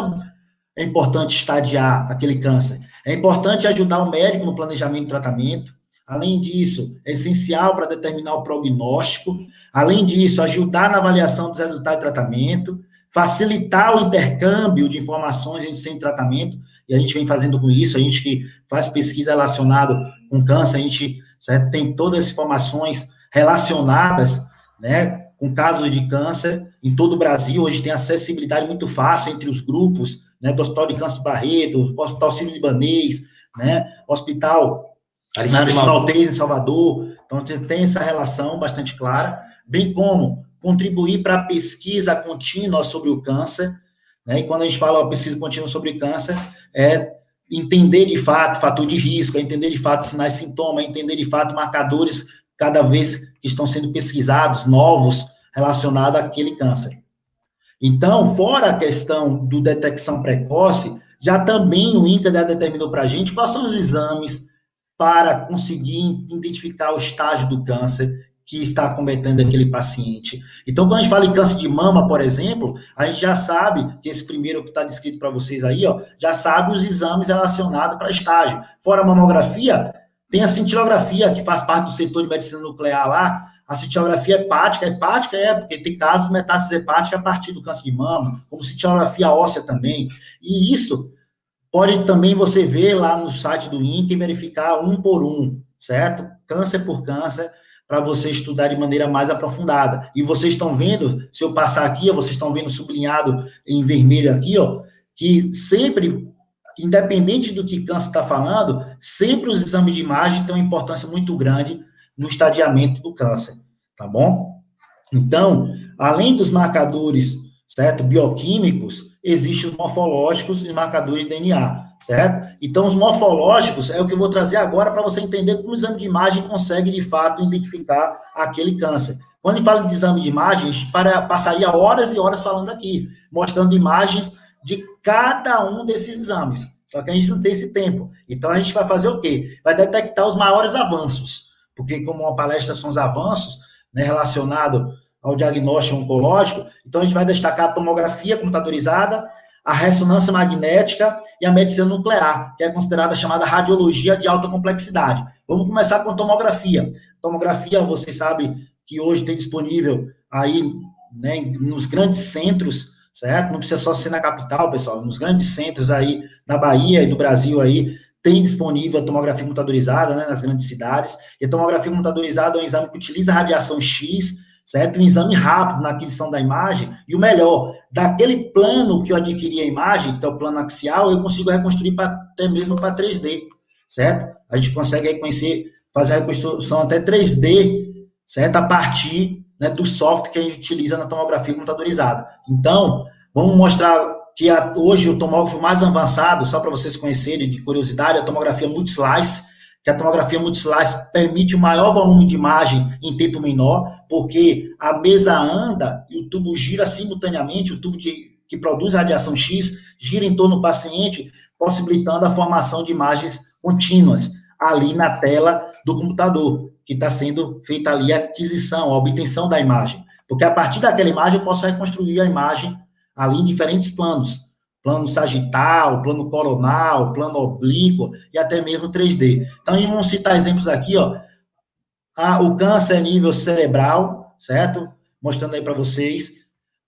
é importante estadiar aquele câncer? É importante ajudar o médico no planejamento do tratamento. Além disso, é essencial para determinar o prognóstico. Além disso, ajudar na avaliação dos resultados do tratamento, facilitar o intercâmbio de informações entre o centro de tratamento, e a gente vem fazendo com isso, a gente que faz pesquisa relacionada com câncer, a gente, certo, tem todas as informações relacionadas, né, com casos de câncer em todo o Brasil. Hoje tem acessibilidade muito fácil entre os grupos, né, do Hospital de Câncer de Barreto, do Hospital Sírio-Libanês, né, Hospital Maltês em Salvador. Então, tem essa relação bastante clara, bem como contribuir para a pesquisa contínua sobre o câncer, né, e quando a gente fala pesquisa contínua sobre câncer, é entender de fato fator de risco, é entender de fato sinais e sintomas, é entender de fato marcadores cada vez que estão sendo pesquisados, novos, relacionados àquele câncer. Então, fora a questão do detecção precoce, já também o INCA já determinou para a gente quais são os exames para conseguir identificar o estágio do câncer, que está acometendo aquele paciente. Então, quando a gente fala em câncer de mama, por exemplo, a gente já sabe, que esse primeiro que está descrito para vocês aí, ó, já sabe os exames relacionados para estágio. Fora a mamografia, tem a cintilografia, que faz parte do setor de medicina nuclear lá. A cintilografia hepática porque tem casos de metástase hepática a partir do câncer de mama, como cintilografia óssea também. E isso pode também você ver lá no site do INCA e verificar um por um, certo? Câncer por câncer, para você estudar de maneira mais aprofundada. E vocês estão vendo, se eu passar aqui, vocês estão vendo sublinhado em vermelho aqui, ó, que sempre, independente do que câncer está falando, sempre os exames de imagem têm uma importância muito grande no estadiamento do câncer, tá bom? Então, além dos marcadores, certo, bioquímicos, existem os morfológicos e marcadores de DNA, certo? Então, os morfológicos é o que eu vou trazer agora para você entender como o exame de imagem consegue, de fato, identificar aquele câncer. Quando a gente fala de exame de imagem, a gente passaria horas e horas falando aqui, mostrando imagens de cada um desses exames. Só que a gente não tem esse tempo. Então, a gente vai fazer o quê? Vai detectar os maiores avanços, porque como uma palestra são os avanços, né, relacionados ao diagnóstico oncológico, então a gente vai destacar a tomografia computadorizada, a ressonância magnética e a medicina nuclear, que é considerada chamada radiologia de alta complexidade. Vamos começar com a tomografia. Tomografia, você sabe que hoje tem disponível aí, né, nos grandes centros, certo? Não precisa só ser na capital, pessoal, nos grandes centros aí, na Bahia e do Brasil aí, tem disponível a tomografia computadorizada, né, nas grandes cidades, e a tomografia computadorizada é um exame que utiliza radiação X, certo? Um exame rápido na aquisição da imagem, e o melhor, daquele plano que eu adquiri a imagem, que é o plano axial, eu consigo reconstruir até mesmo para 3D, certo? A gente consegue reconhecer, fazer a reconstrução até 3D, certo? A partir, né, do software que a gente utiliza na tomografia computadorizada. Então, vamos mostrar que hoje o tomógrafo mais avançado, só para vocês conhecerem, de curiosidade, é a tomografia multislice, que a tomografia multislice permite o maior volume de imagem em tempo menor, porque a mesa anda e o tubo gira simultaneamente, o tubo que produz radiação X gira em torno do paciente, possibilitando a formação de imagens contínuas ali na tela do computador, que está sendo feita ali a aquisição, a obtenção da imagem. Porque a partir daquela imagem eu posso reconstruir a imagem ali em diferentes planos, plano sagital, plano coronal, plano oblíquo e até mesmo 3D. Então, vamos citar exemplos aqui, ó. O câncer a nível cerebral, certo? Mostrando aí para vocês,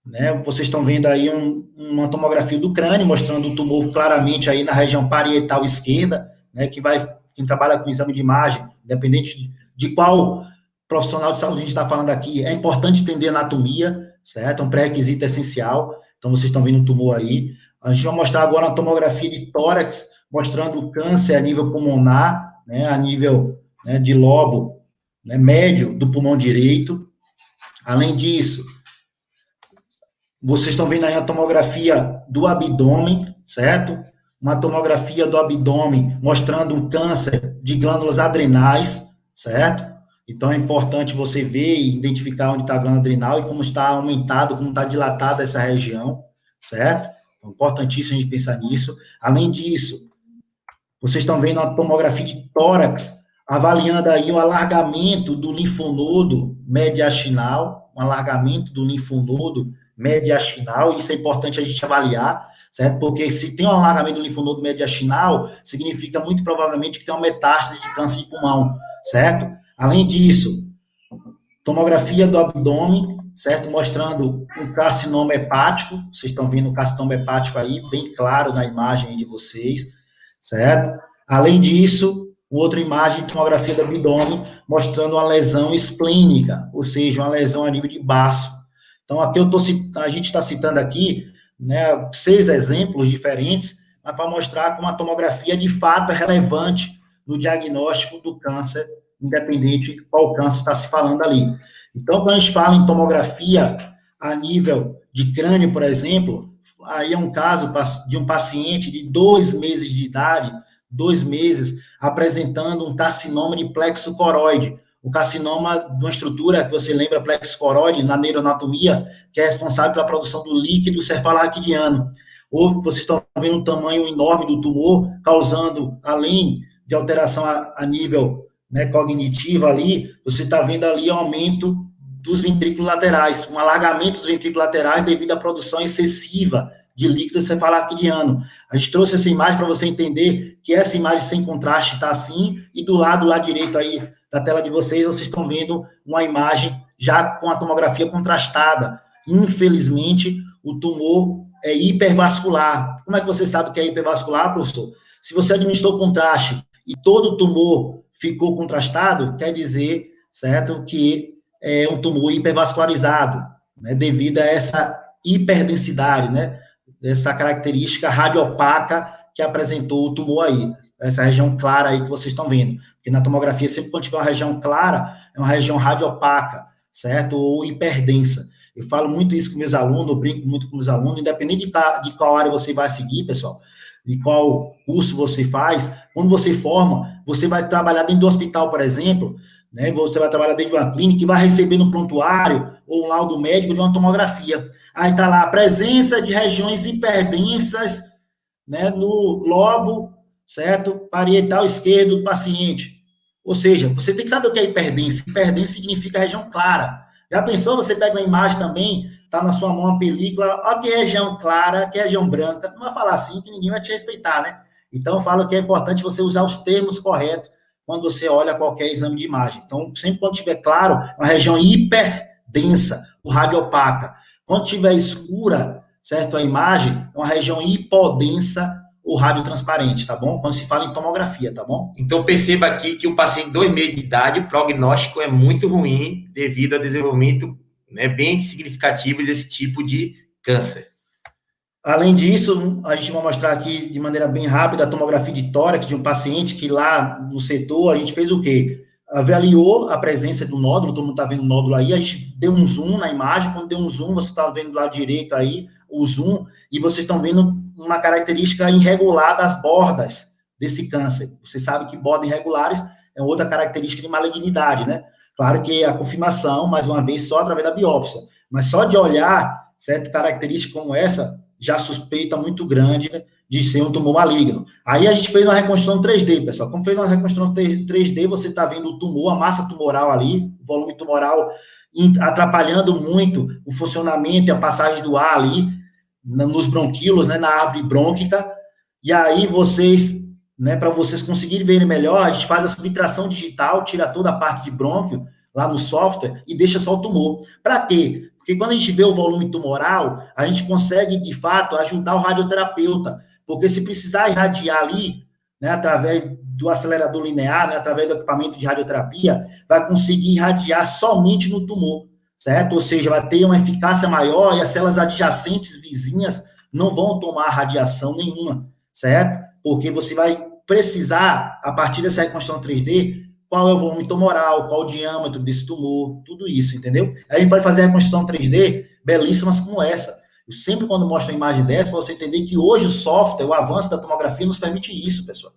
né? Vocês estão vendo aí uma tomografia do crânio, mostrando o tumor claramente aí na região parietal esquerda, né? Quem trabalha com exame de imagem, independente de qual profissional de saúde a gente está falando aqui, é importante entender anatomia, certo? É um pré-requisito essencial. Então, vocês estão vendo o tumor aí. A gente vai mostrar agora uma tomografia de tórax, mostrando o câncer a nível pulmonar, né, a nível, né, de lobo, né, médio do pulmão direito. Além disso, vocês estão vendo aí a tomografia do abdômen, certo? Uma tomografia do abdômen mostrando um câncer de glândulas adrenais, certo? Então, é importante você ver e identificar onde está a glândula adrenal e como está aumentado, como está dilatada essa região, certo? É importantíssimo a gente pensar nisso. Além disso, vocês estão vendo a tomografia de tórax, avaliando aí o alargamento do linfonodo mediastinal, isso é importante a gente avaliar, certo? Porque se tem um alargamento do linfonodo mediastinal, significa muito provavelmente que tem uma metástase de câncer de pulmão, certo? Além disso, tomografia do abdômen, certo? Mostrando um carcinoma hepático, vocês estão vendo o carcinoma hepático aí, bem claro na imagem aí de vocês, certo? Além disso, outra imagem de tomografia do abdômen, mostrando uma lesão esplênica, ou seja, uma lesão a nível de baço. Então, aqui a gente está citando aqui, né, 6 exemplos diferentes, mas para mostrar como a tomografia, de fato, é relevante no diagnóstico do câncer, independente de qual câncer está se falando ali. Então, quando a gente fala em tomografia a nível de crânio, por exemplo, aí é um caso de um paciente de 2 meses de idade, 2 meses, apresentando um carcinoma de plexo coroide. O carcinoma de uma estrutura que você lembra, plexo coroide, na neuroanatomia, que é responsável pela produção do líquido cefaloraquidiano. Ou vocês estão vendo o tamanho enorme do tumor, causando, além de alteração a nível, né, cognitiva ali, você está vendo ali um aumento dos ventrículos laterais, um alargamento dos ventrículos laterais devido à produção excessiva de líquido cefalocardiano. A gente trouxe essa imagem para você entender que essa imagem sem contraste está assim, e do lado lá direito aí da tela de vocês estão vendo uma imagem já com a tomografia contrastada. Infelizmente, o tumor é hipervascular. Como é que você sabe que é hipervascular, professor? Se você administrou contraste e todo o tumor ficou contrastado, quer dizer, certo, que é um tumor hipervascularizado, né, devido a essa hiperdensidade, né, essa característica radiopaca que apresentou o tumor aí, essa região clara aí que vocês estão vendo. Porque na tomografia, sempre quando tiver uma região clara, é uma região radiopaca, certo? Ou hiperdensa. Eu falo muito isso com meus alunos, eu brinco muito com meus alunos, independente de qual área você vai seguir, pessoal, de qual curso você faz, quando você forma, você vai trabalhar dentro do hospital, por exemplo, né? Você vai trabalhar dentro de uma clínica e vai receber no prontuário ou um laudo médico de uma tomografia. Aí está lá a presença de regiões hiperdensas, né, no lobo, certo? Parietal esquerdo do paciente. Ou seja, você tem que saber o que é hiperdensa. Hiperdensa significa região clara. Já pensou? Você pega uma imagem também, tá na sua mão uma película, ó, que região clara, que região branca. Não vai falar assim que ninguém vai te respeitar, né? Então, eu falo que é importante você usar os termos corretos quando você olha qualquer exame de imagem. Então, sempre quando estiver claro, uma região hiperdensa, o radiopaca. Quando estiver escura, certo, a imagem, é uma região hipodensa ou radiotransparente, tá bom? Quando se fala em tomografia, tá bom? Então, perceba aqui que o paciente de 2 meses de idade, o prognóstico é muito ruim devido ao desenvolvimento, né, bem significativo desse tipo de câncer. Além disso, a gente vai mostrar aqui de maneira bem rápida a tomografia de tórax de um paciente que lá no setor a gente fez o quê? Avaliou a presença do nódulo, todo mundo está vendo o nódulo aí, a gente deu um zoom na imagem, quando deu um zoom, você está vendo do lado direito aí o zoom, e vocês estão vendo uma característica irregular das bordas desse câncer. Você sabe que bordas irregulares é outra característica de malignidade, né? Claro que a confirmação, mais uma vez, só através da biópsia, mas só de olhar certa característica como essa, já suspeita muito grande, né, de ser um tumor maligno. Aí a gente fez uma reconstrução 3D, pessoal. Como fez uma reconstrução 3D, você está vendo o tumor, a massa tumoral ali, o volume tumoral atrapalhando muito o funcionamento e a passagem do ar ali, nos bronquíolos, né, na árvore brônquica. E aí vocês, né, para vocês conseguirem verem melhor, a gente faz a subtração digital, tira toda a parte de brônquio lá no software e deixa só o tumor. Para quê? Porque quando a gente vê o volume tumoral, a gente consegue, de fato, ajudar o radioterapeuta. Porque se precisar irradiar ali, né, através do acelerador linear, né, através do equipamento de radioterapia, vai conseguir irradiar somente no tumor, certo? Ou seja, vai ter uma eficácia maior e as células adjacentes vizinhas não vão tomar radiação nenhuma, certo? Porque você vai precisar, a partir dessa reconstrução 3D, qual é o volume tumoral, qual o diâmetro desse tumor, tudo isso, entendeu? Aí a gente pode fazer a reconstrução 3D belíssimas como essa. Eu sempre, quando mostro uma imagem dessa, para você entender que hoje o software, o avanço da tomografia nos permite isso, pessoal.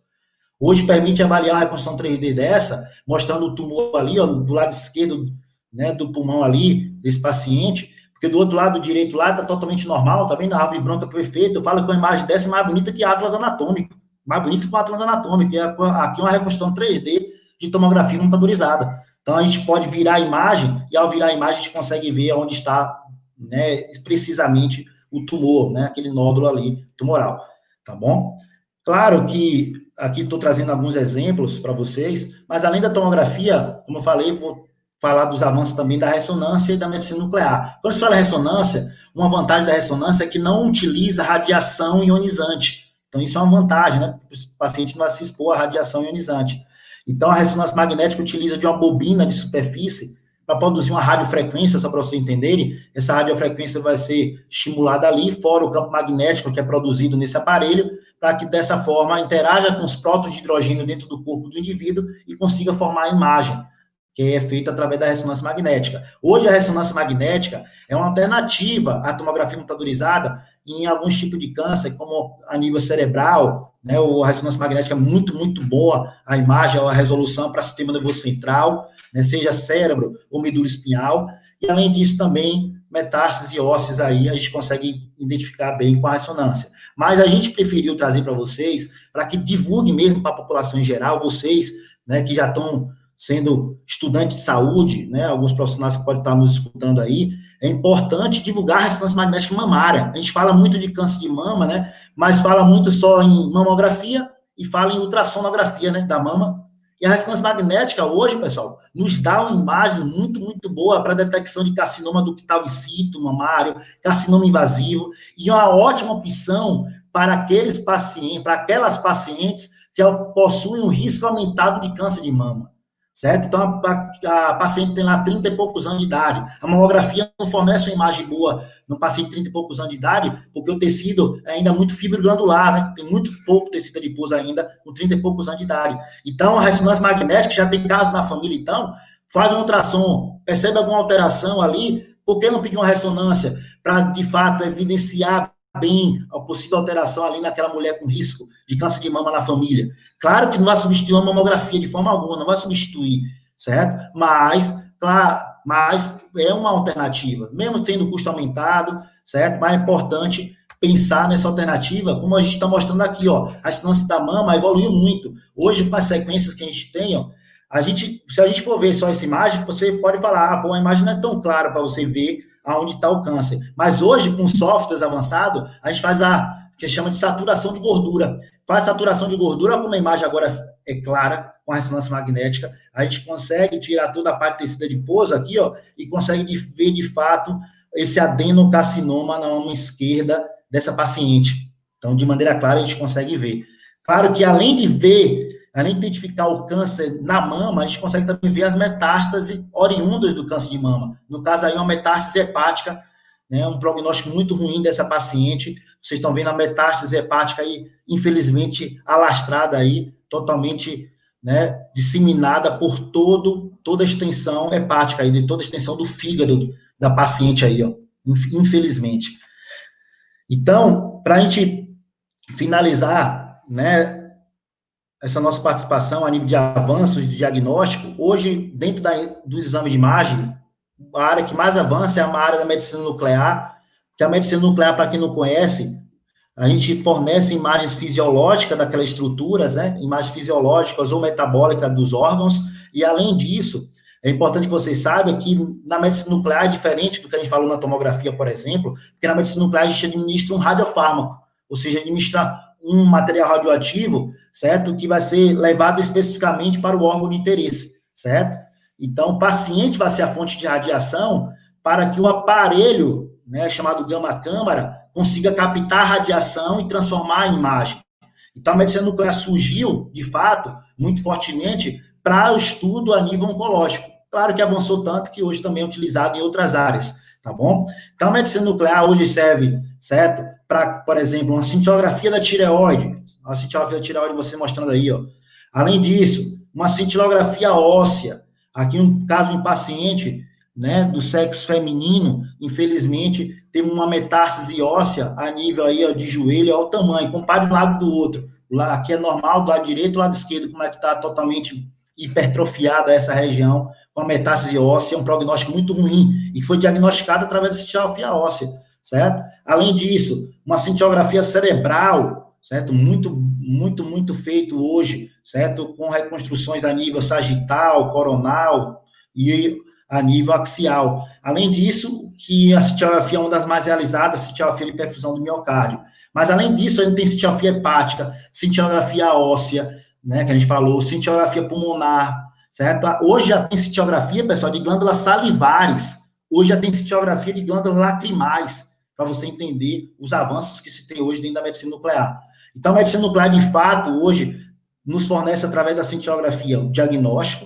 Hoje permite avaliar a reconstrução 3D dessa, mostrando o tumor ali, ó, do lado esquerdo, né, do pulmão ali, desse paciente, porque do outro lado, direito lá, está totalmente normal, tá vendo? A árvore branca perfeita. Eu falo que uma imagem dessa é mais bonita que Atlas anatômico, mais bonita que o Atlas anatômico, e aqui uma reconstrução 3D de tomografia computadorizada. Então, a gente pode virar a imagem, e ao virar a imagem, a gente consegue ver onde está, né, precisamente o tumor, né, aquele nódulo ali tumoral, tá bom? Claro que aqui estou trazendo alguns exemplos para vocês, mas além da tomografia, como eu falei, vou falar dos avanços também da ressonância e da medicina nuclear. Quando se fala ressonância, uma vantagem da ressonância é que não utiliza radiação ionizante. Então, isso é uma vantagem, né? O paciente não vai se expor à radiação ionizante. Então, a ressonância magnética utiliza de uma bobina de superfície para produzir uma radiofrequência, só para vocês entenderem. Essa radiofrequência vai ser estimulada ali, fora o campo magnético que é produzido nesse aparelho, para que, dessa forma, interaja com os prótons de hidrogênio dentro do corpo do indivíduo e consiga formar a imagem, que é feita através da ressonância magnética. Hoje, a ressonância magnética é uma alternativa à tomografia computadorizada em alguns tipos de câncer, como a nível cerebral, né, a ressonância magnética é muito, muito boa, a imagem, a resolução para sistema nervoso central, né, seja cérebro ou medula espinhal, e além disso também, metástases ósseas aí, a gente consegue identificar bem com a ressonância. Mas a gente preferiu trazer para vocês, para que divulgue mesmo para a população em geral, vocês, né, que já estão sendo estudante de saúde, né, alguns profissionais que podem estar nos escutando aí, é importante divulgar a ressonância magnética mamária. A gente fala muito de câncer de mama, né, mas fala muito só em mamografia e fala em ultrassonografia, né, da mama. E a ressonância magnética hoje, pessoal, nos dá uma imagem muito, muito boa para a detecção de carcinoma ductal in situ, mamário, carcinoma invasivo, e uma ótima opção para aqueles pacientes, para aquelas pacientes que possuem um risco aumentado de câncer de mama, certo? Então, a paciente tem lá 30 e poucos anos de idade, a mamografia não fornece uma imagem boa no paciente de 30 e poucos anos de idade, porque o tecido é ainda muito fibroglandular, né? Tem muito pouco tecido adiposo ainda com 30 e poucos anos de idade. Então, a ressonância magnética, já tem casos na família, então, faz um ultrassom, percebe alguma alteração ali, por que não pedir uma ressonância para, de fato, evidenciar bem a possível alteração ali naquela mulher com risco de câncer de mama na família? Claro que não vai substituir uma mamografia de forma alguma, não vai substituir, certo? Mas, claro, mas é uma alternativa, mesmo tendo custo aumentado, certo? Mas é importante pensar nessa alternativa, como a gente está mostrando aqui, ó, a ressonância da mama evoluiu muito. Hoje, com as sequências que a gente tem, ó, se a gente for ver só essa imagem, você pode falar, pô, a imagem não é tão clara para você ver aonde está o câncer. Mas hoje, com softwares avançados, a gente faz que chama de saturação de gordura. Faz saturação de gordura, como a imagem agora é clara, com a ressonância magnética, a gente consegue tirar toda a parte tecido adiposo aqui, ó, e consegue ver, de fato, esse adenocarcinoma na mama esquerda dessa paciente. Então, de maneira clara, a gente consegue ver. Claro que, além de identificar o câncer na mama, a gente consegue também ver as metástases oriundas do câncer de mama. No caso aí, uma metástase hepática, né, um prognóstico muito ruim dessa paciente. Vocês estão vendo a metástase hepática aí, infelizmente, alastrada aí, totalmente, né, disseminada por toda a extensão hepática aí, de toda a extensão do fígado da paciente aí, ó, infelizmente. Então, para a gente finalizar, né, essa nossa participação a nível de avanços de diagnóstico, hoje, dentro dos exames de imagem, a área que mais avança é a área da medicina nuclear, que a medicina nuclear, para quem não conhece, a gente fornece imagens fisiológicas daquelas estruturas, né, imagens fisiológicas ou metabólicas dos órgãos, e além disso, é importante que vocês saibam que na medicina nuclear é diferente do que a gente falou na tomografia, por exemplo, porque na medicina nuclear a gente administra um radiofármaco, ou seja, administra um material radioativo, certo? Que vai ser levado especificamente para o órgão de interesse, certo? Então, o paciente vai ser a fonte de radiação para que o aparelho, né, chamado gama-câmara, consiga captar a radiação e transformar em imagem. Então, a medicina nuclear surgiu, de fato, muito fortemente para o estudo a nível oncológico. Claro que avançou tanto que hoje também é utilizado em outras áreas, tá bom? Então, a medicina nuclear hoje serve, certo? Para, por exemplo, uma cintilografia da tireoide, a cintilografia da tireoide você mostrando aí, ó. Além disso, uma cintilografia óssea, aqui um caso de um paciente, né, do sexo feminino, infelizmente, teve uma metástase óssea a nível aí, ó, de joelho, ao tamanho, compare um lado do outro, lá, aqui é normal, do lado direito, do lado esquerdo, como é que está totalmente hipertrofiada essa região, com a metástase óssea, um prognóstico muito ruim, e foi diagnosticado através da cintilografia óssea, certo? Além disso, uma cintilografia cerebral, certo? Muito feito hoje, certo? Com reconstruções a nível sagital, coronal e a nível axial. Além disso, que a cintilografia é uma das mais realizadas, a cintilografia de perfusão do miocárdio. Mas, além disso, a gente tem cintilografia hepática, cintilografia óssea, né, que a gente falou, cintilografia pulmonar, certo? Hoje já tem cintilografia, pessoal, de glândulas salivares, hoje já tem cintilografia de glândulas lacrimais, para você entender os avanços que se tem hoje dentro da medicina nuclear. Então, a medicina nuclear, de fato, hoje, nos fornece, através da cintilografia, o diagnóstico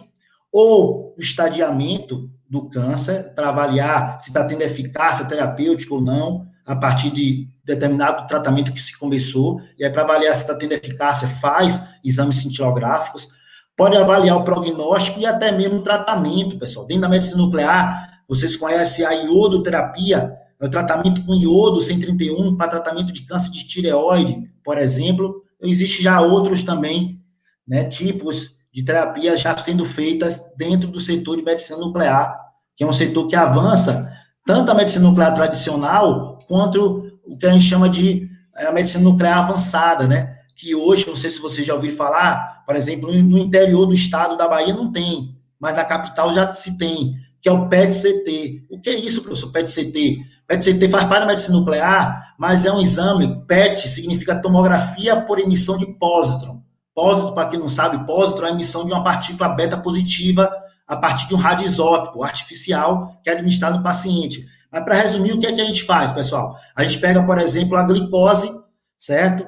ou o estadiamento do câncer, para avaliar se está tendo eficácia terapêutica ou não, a partir de determinado tratamento que se começou, e aí, para avaliar se está tendo eficácia, faz exames cintilográficos, pode avaliar o prognóstico e até mesmo o tratamento, pessoal. Dentro da medicina nuclear, vocês conhecem a iodoterapia, é o tratamento com iodo 131 para tratamento de câncer de tireoide, por exemplo. Existem já outros também, né, tipos de terapia já sendo feitas dentro do setor de medicina nuclear, que é um setor que avança tanto a medicina nuclear tradicional, quanto o que a gente chama de a medicina nuclear avançada, né? Que hoje, não sei se vocês já ouviram falar, por exemplo, no interior do estado da Bahia não tem, mas na capital já se tem, que é o PET-CT. O que é isso, professor? PET-CT? PET-CT faz parte da medicina nuclear, mas é um exame, PET significa tomografia por emissão de pósitron. Pósitron, para quem não sabe, pósitron é a emissão de uma partícula beta positiva a partir de um radioisótopo artificial que é administrado no paciente. Mas, para resumir, o que é que a gente faz, pessoal? A gente pega, por exemplo, a glicose, certo?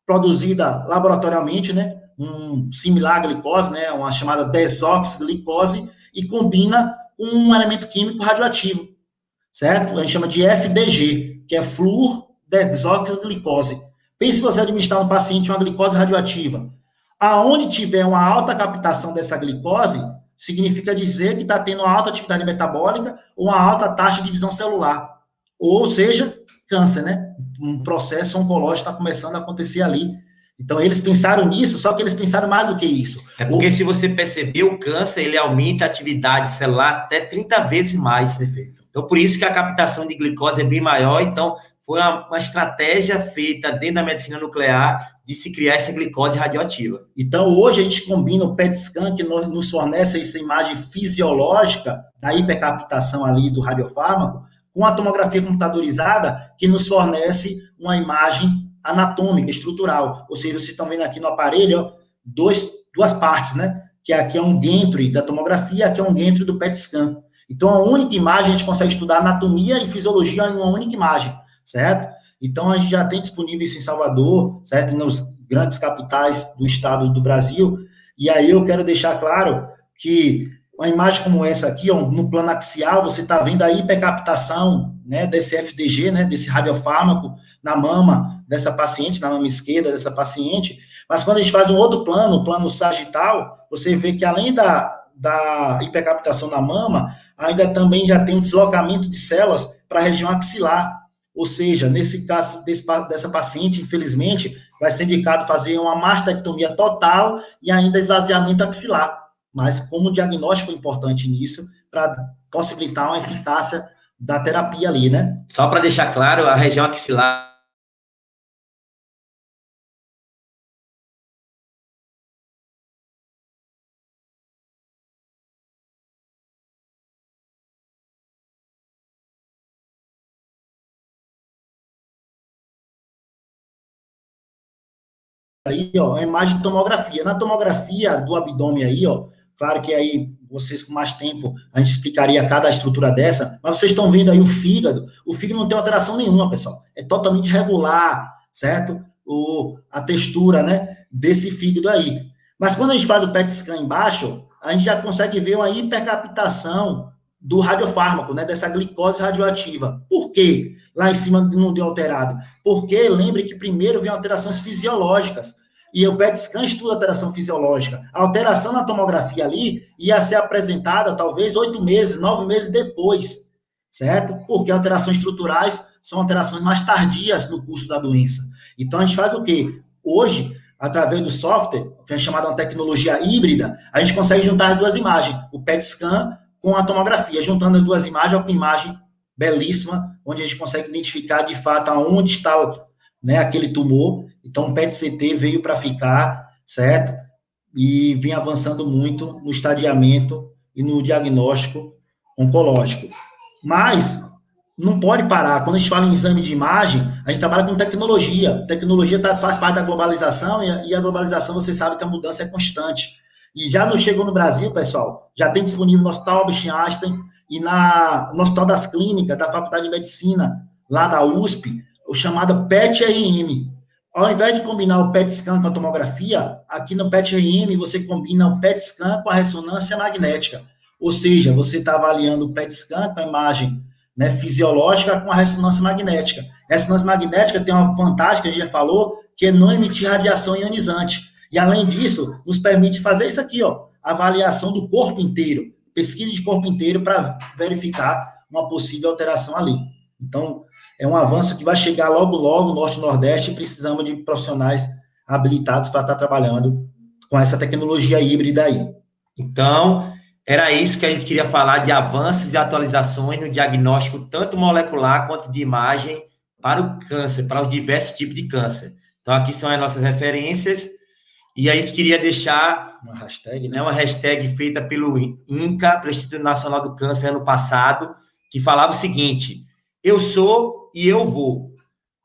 Produzida laboratorialmente, né? Similar à glicose, né? Uma chamada desoxiglicose, e combina com um elemento químico radioativo, certo? A gente chama de FDG, que é flúor desoxiglicose. Pense você administrar no paciente uma glicose radioativa. Aonde tiver uma alta captação dessa glicose, significa dizer que está tendo uma alta atividade metabólica ou uma alta taxa de divisão celular. Ou seja, câncer, né? Um processo oncológico está começando a acontecer ali. Então, eles pensaram nisso, só que eles pensaram mais do que isso. É porque, se você perceber, o câncer, ele aumenta a atividade celular até 30 vezes mais. Perfeito. Então, por isso que a captação de glicose é bem maior. Então, foi uma estratégia feita dentro da medicina nuclear de se criar essa glicose radioativa. Então, hoje, a gente combina o PET scan, que nos fornece essa imagem fisiológica da hipercaptação ali do radiofármaco, com a tomografia computadorizada, que nos fornece uma imagem anatômica, estrutural. Ou seja, vocês estão vendo aqui no aparelho, ó, duas partes, né? Que aqui é um gantry da tomografia, aqui é um gantry do PET scan. Então, a única imagem, a gente consegue estudar anatomia e fisiologia em uma única imagem, certo? Então, a gente já tem disponível isso em Salvador, certo? Nos grandes capitais do estado do Brasil. E aí eu quero deixar claro que uma imagem como essa aqui, ó, no plano axial, você está vendo a hipercaptação, né, desse FDG, né, desse radiofármaco na mama dessa paciente, na mama esquerda dessa paciente. Mas quando a gente faz um outro plano, o plano sagital, você vê que além da hipercaptação na mama, ainda também já tem um deslocamento de células para a região axilar. Ou seja, nesse caso dessa paciente, infelizmente, vai ser indicado fazer uma mastectomia total e ainda esvaziamento axilar. Mas como diagnóstico importante nisso, para possibilitar uma eficácia da terapia ali, né? Só para deixar claro, a região axilar aí, ó, a imagem de tomografia. Na tomografia do abdômen aí, ó, claro que aí vocês com mais tempo a gente explicaria cada estrutura dessa, mas vocês estão vendo aí o fígado não tem alteração nenhuma, pessoal. É totalmente regular, certo? A textura, né, desse fígado aí. Mas quando a gente faz o PET scan embaixo, a gente já consegue ver uma hipercaptação do radiofármaco, né, dessa glicose radioativa. Por quê? Lá em cima não deu alterado. Porque, lembre que primeiro vem alterações fisiológicas, e o PET scan estuda alteração fisiológica. A alteração na tomografia ali ia ser apresentada talvez 8 meses, 9 meses depois, certo? Porque alterações estruturais são alterações mais tardias no curso da doença. Então, a gente faz o quê? Hoje, através do software, que é chamada uma tecnologia híbrida, a gente consegue juntar as duas imagens, o PET scan com a tomografia, juntando as duas imagens, é uma imagem belíssima, onde a gente consegue identificar de fato aonde está, né, aquele tumor. Então, o PET-CT veio para ficar, certo? E vem avançando muito no estadiamento e no diagnóstico oncológico. Mas não pode parar. Quando a gente fala em exame de imagem, a gente trabalha com tecnologia. Tecnologia faz parte da globalização, e a globalização, você sabe que a mudança é constante. E já nos chegou no Brasil, pessoal, já tem disponível no Hospital Albert Einstein e no Hospital das Clínicas, da Faculdade de Medicina, lá da USP, o chamado PET-RM. Ao invés de combinar o PET scan com a tomografia, aqui no PET-RM você combina o PET scan com a ressonância magnética. Ou seja, você está avaliando o PET scan com a imagem, né, fisiológica com a ressonância magnética. A ressonância magnética tem uma vantagem, que a gente já falou, que é não emitir radiação ionizante. E, além disso, nos permite fazer isso aqui, ó, avaliação do corpo inteiro, pesquisa de corpo inteiro para verificar uma possível alteração ali. Então, é um avanço que vai chegar logo, logo no Norte e Nordeste, e precisamos de profissionais habilitados para estar trabalhando com essa tecnologia híbrida aí. Então, era isso que a gente queria falar, de avanços e atualizações no diagnóstico, tanto molecular quanto de imagem, para o câncer, para os diversos tipos de câncer. Então, aqui são as nossas referências, E a gente queria deixar uma hashtag, né? Uma hashtag feita pelo INCA, pelo Instituto Nacional do Câncer, ano passado, que falava o seguinte: eu sou e eu vou.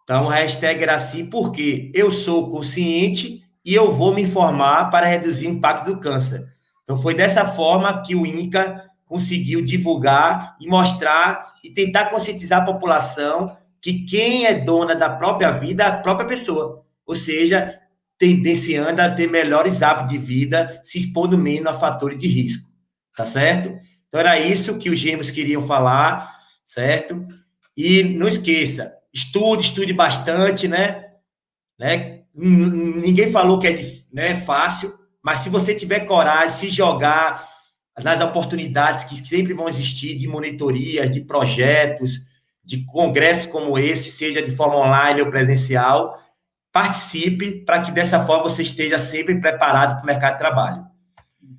Então, a hashtag era assim, porque eu sou consciente e eu vou me informar para reduzir o impacto do câncer. Então, foi dessa forma que o INCA conseguiu divulgar e mostrar e tentar conscientizar a população que quem é dona da própria vida é a própria pessoa. Ou seja, tendenciando a ter melhores hábitos de vida, se expondo menos a fatores de risco. Tá certo? Então, era isso que os gêmeos queriam falar, certo? E não esqueça, estude bastante, né? Ninguém falou que é fácil, mas se você tiver coragem, se jogar nas oportunidades que sempre vão existir de monitoria, de projetos, de congressos como esse, seja de forma online ou presencial, participe para que dessa forma você esteja sempre preparado para o mercado de trabalho.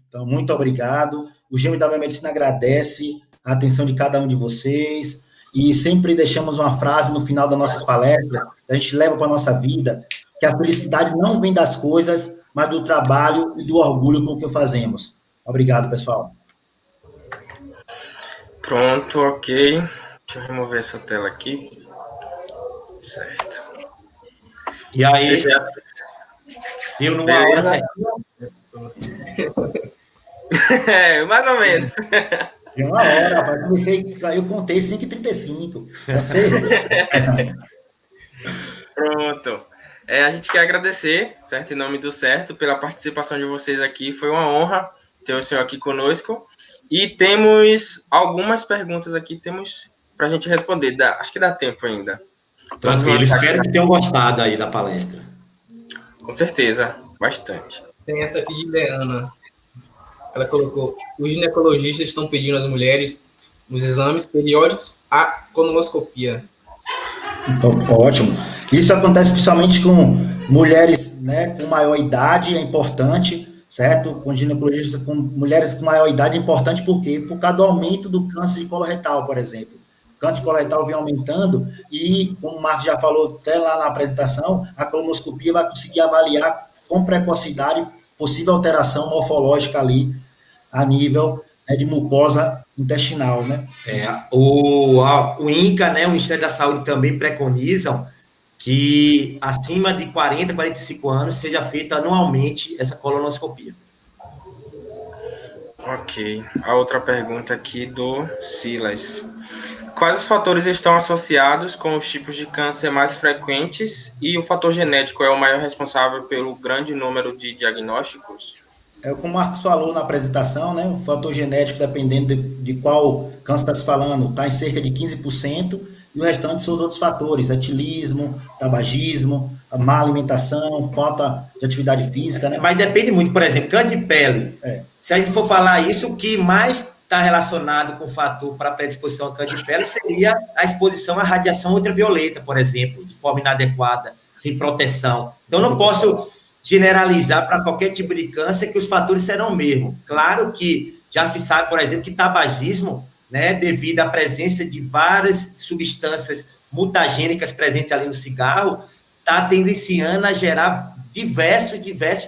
Então, muito obrigado. O Gêmeos da Biomedicina agradece a atenção de cada um de vocês e sempre deixamos uma frase no final das nossas palestras, que a gente leva para a nossa vida, que a felicidade não vem das coisas, mas do trabalho e do orgulho com o que fazemos. Obrigado, pessoal. Pronto, ok. Deixa eu remover essa tela aqui. Certo. E aí, deu numa hora certinho? Mais ou menos. Deu uma hora, rapaz. Eu contei 5h35. Pronto. A gente quer agradecer, certo? Em nome do Certo, pela participação de vocês aqui. Foi uma honra ter o senhor aqui conosco. E temos algumas perguntas aqui, temos para a gente responder. Acho que dá tempo ainda. Tranquilo, espero que tenham gostado aí da palestra. Com certeza, bastante. Tem essa aqui de Leana. Ela colocou: os ginecologistas estão pedindo às mulheres nos exames periódicos a colonoscopia. Então, ótimo. Isso acontece principalmente com mulheres, né, com maior idade, é importante, certo? Com ginecologistas, com mulheres com maior idade é importante, por quê? Por causa do aumento do câncer de coloretal, por exemplo. O câncer de coloretal vem aumentando e, como o Marcos já falou até lá na apresentação, a colonoscopia vai conseguir avaliar com precocidade possível alteração morfológica ali a nível, né, de mucosa intestinal, né? O INCA, né, o Ministério da Saúde também preconizam que acima de 40, 45 anos seja feita anualmente essa colonoscopia. Ok. A outra pergunta aqui do Silas. Quais os fatores estão associados com os tipos de câncer mais frequentes e o fator genético é o maior responsável pelo grande número de diagnósticos? Como o Marcos falou na apresentação, né, o fator genético, dependendo de qual câncer está se falando, está em cerca de 15%, e o restante são os outros fatores, etilismo, tabagismo, a má alimentação, falta de atividade física, né? Mas depende muito, por exemplo, câncer de pele. Se a gente for falar isso, o que mais está relacionado com o fator para predisposição a câncer de pele seria a exposição à radiação ultravioleta, por exemplo, de forma inadequada, sem proteção. Então, não posso generalizar para qualquer tipo de câncer que os fatores serão o mesmo. Claro que já se sabe, por exemplo, que tabagismo, né, devido à presença de várias substâncias mutagênicas presentes ali no cigarro, está tendenciando a gerar diversos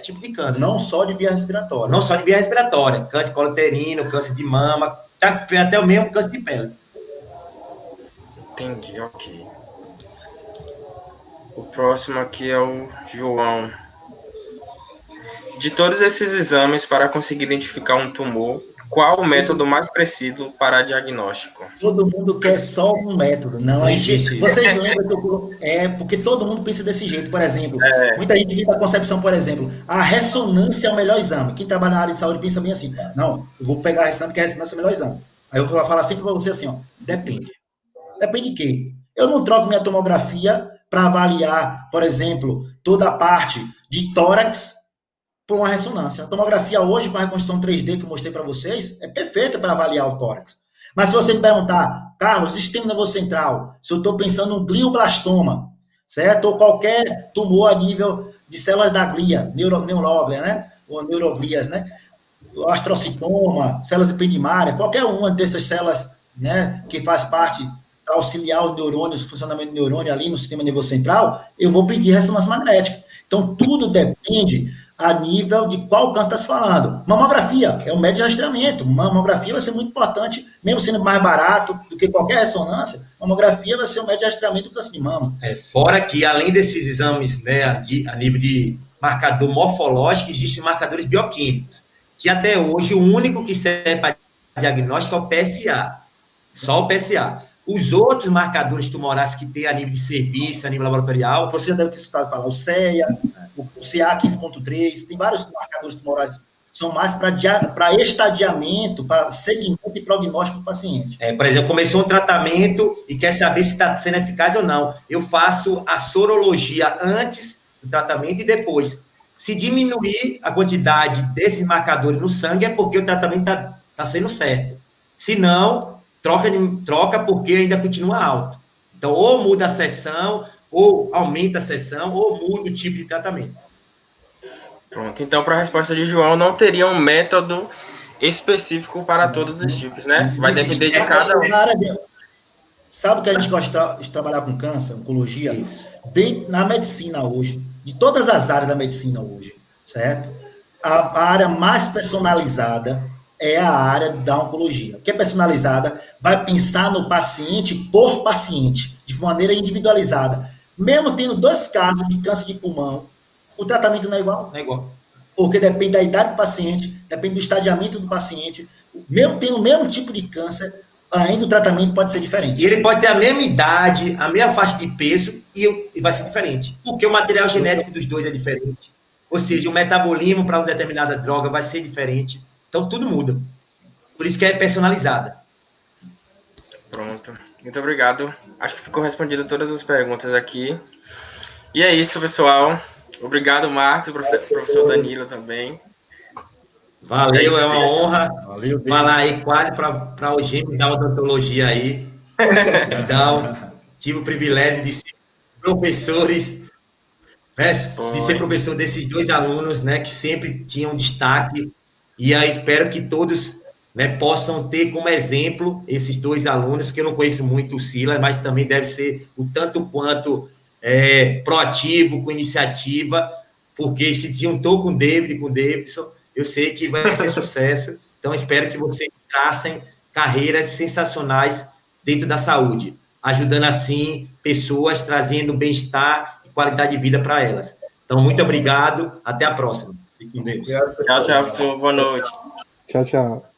tipos de câncer. Não só de via respiratória. Não só de via respiratória. Câncer coloterino, câncer de mama, até o mesmo câncer de pele. Entendi, ok. O próximo aqui é o João. De todos esses exames para conseguir identificar um tumor, qual o método mais preciso para diagnóstico? Todo mundo quer só um método, não existe. Vocês lembram que porque todo mundo pensa desse jeito, por exemplo. Muita gente vive a concepção, por exemplo, a ressonância é o melhor exame. Quem trabalha na área de saúde pensa bem assim: não, eu vou pegar a ressonância porque a ressonância é o melhor exame. Aí eu vou falar sempre para você assim: ó, depende. Depende de quê? Eu não troco minha tomografia para avaliar, por exemplo, toda a parte de tórax por uma ressonância. A tomografia hoje, com a reconstrução 3D que eu mostrei para vocês, é perfeita para avaliar o tórax. Mas se você me perguntar, Carlos, sistema nervoso central, se eu estou pensando no glioblastoma, certo? Ou qualquer tumor a nível de células da glia, neuróglia, né? Ou neuroglias, né? O astrocitoma, células ependimárias, qualquer uma dessas células, né, que faz parte para auxiliar os neurônios, o funcionamento do neurônio ali no sistema nervoso central, eu vou pedir ressonância magnética. Então, tudo depende a nível de qual câncer está se falando. Mamografia é um médio de rastreamento. Mamografia vai ser muito importante, mesmo sendo mais barato do que qualquer ressonância, mamografia vai ser um médio de rastreamento do câncer de mama. Fora que, além desses exames, né, a nível de marcador morfológico, existem marcadores bioquímicos, que até hoje o único que serve para diagnóstico é o PSA, só o PSA. Os outros marcadores tumorais que tem a nível de serviço, a nível laboratorial... Você já deve ter escutado falar, o CEA, o CA 15.3, tem vários marcadores tumorais, são mais para estadiamento, para segmento e prognóstico do paciente. Por exemplo, começou um tratamento e quer saber se está sendo eficaz ou não. Eu faço a sorologia antes do tratamento e depois. Se diminuir a quantidade desses marcadores no sangue, é porque o tratamento está sendo certo. Se não, troca porque ainda continua alto. Então, ou muda a sessão, ou aumenta a sessão, ou muda o tipo de tratamento. Pronto. Então, para a resposta de João, não teria um método específico para todos os tipos, né? Vai depender de cada um. Sabe que a gente gosta de trabalhar com câncer, oncologia? Na medicina hoje, de todas as áreas da medicina hoje, certo? A área mais personalizada é a área da oncologia. O que é personalizada? Vai pensar no paciente por paciente, de maneira individualizada. Mesmo tendo 2 casos de câncer de pulmão, o tratamento não é igual? Não é igual. Porque depende da idade do paciente, depende do estadiamento do paciente. Mesmo tendo o mesmo tipo de câncer, ainda o tratamento pode ser diferente. E ele pode ter a mesma idade, a mesma faixa de peso, e vai ser diferente. Porque o material genético dos dois é diferente. Ou seja, o metabolismo para uma determinada droga vai ser diferente. Então, tudo muda. Por isso que é personalizada. Pronto. Muito obrigado. Acho que ficou respondido todas as perguntas aqui. E é isso, pessoal. Obrigado, Marcos, professor Danilo também. Valeu, é uma honra. Valeu, falar aí quase para o gêmeo da odontologia aí. Então, tive o privilégio de ser professores, né, de ser professor desses 2 alunos, né, que sempre tinham destaque, e aí espero que todos, né, possam ter como exemplo esses 2 alunos, que eu não conheço muito o Silas, mas também deve ser o tanto quanto proativo, com iniciativa, porque se juntou com o Davidson, eu sei que vai ser sucesso. Então, espero que vocês tracem carreiras sensacionais dentro da saúde, ajudando, assim, pessoas, trazendo bem-estar e qualidade de vida para elas. Então, muito obrigado. Até a próxima. Fique com Deus. Tchau, professor. Boa noite. Tchau, tchau.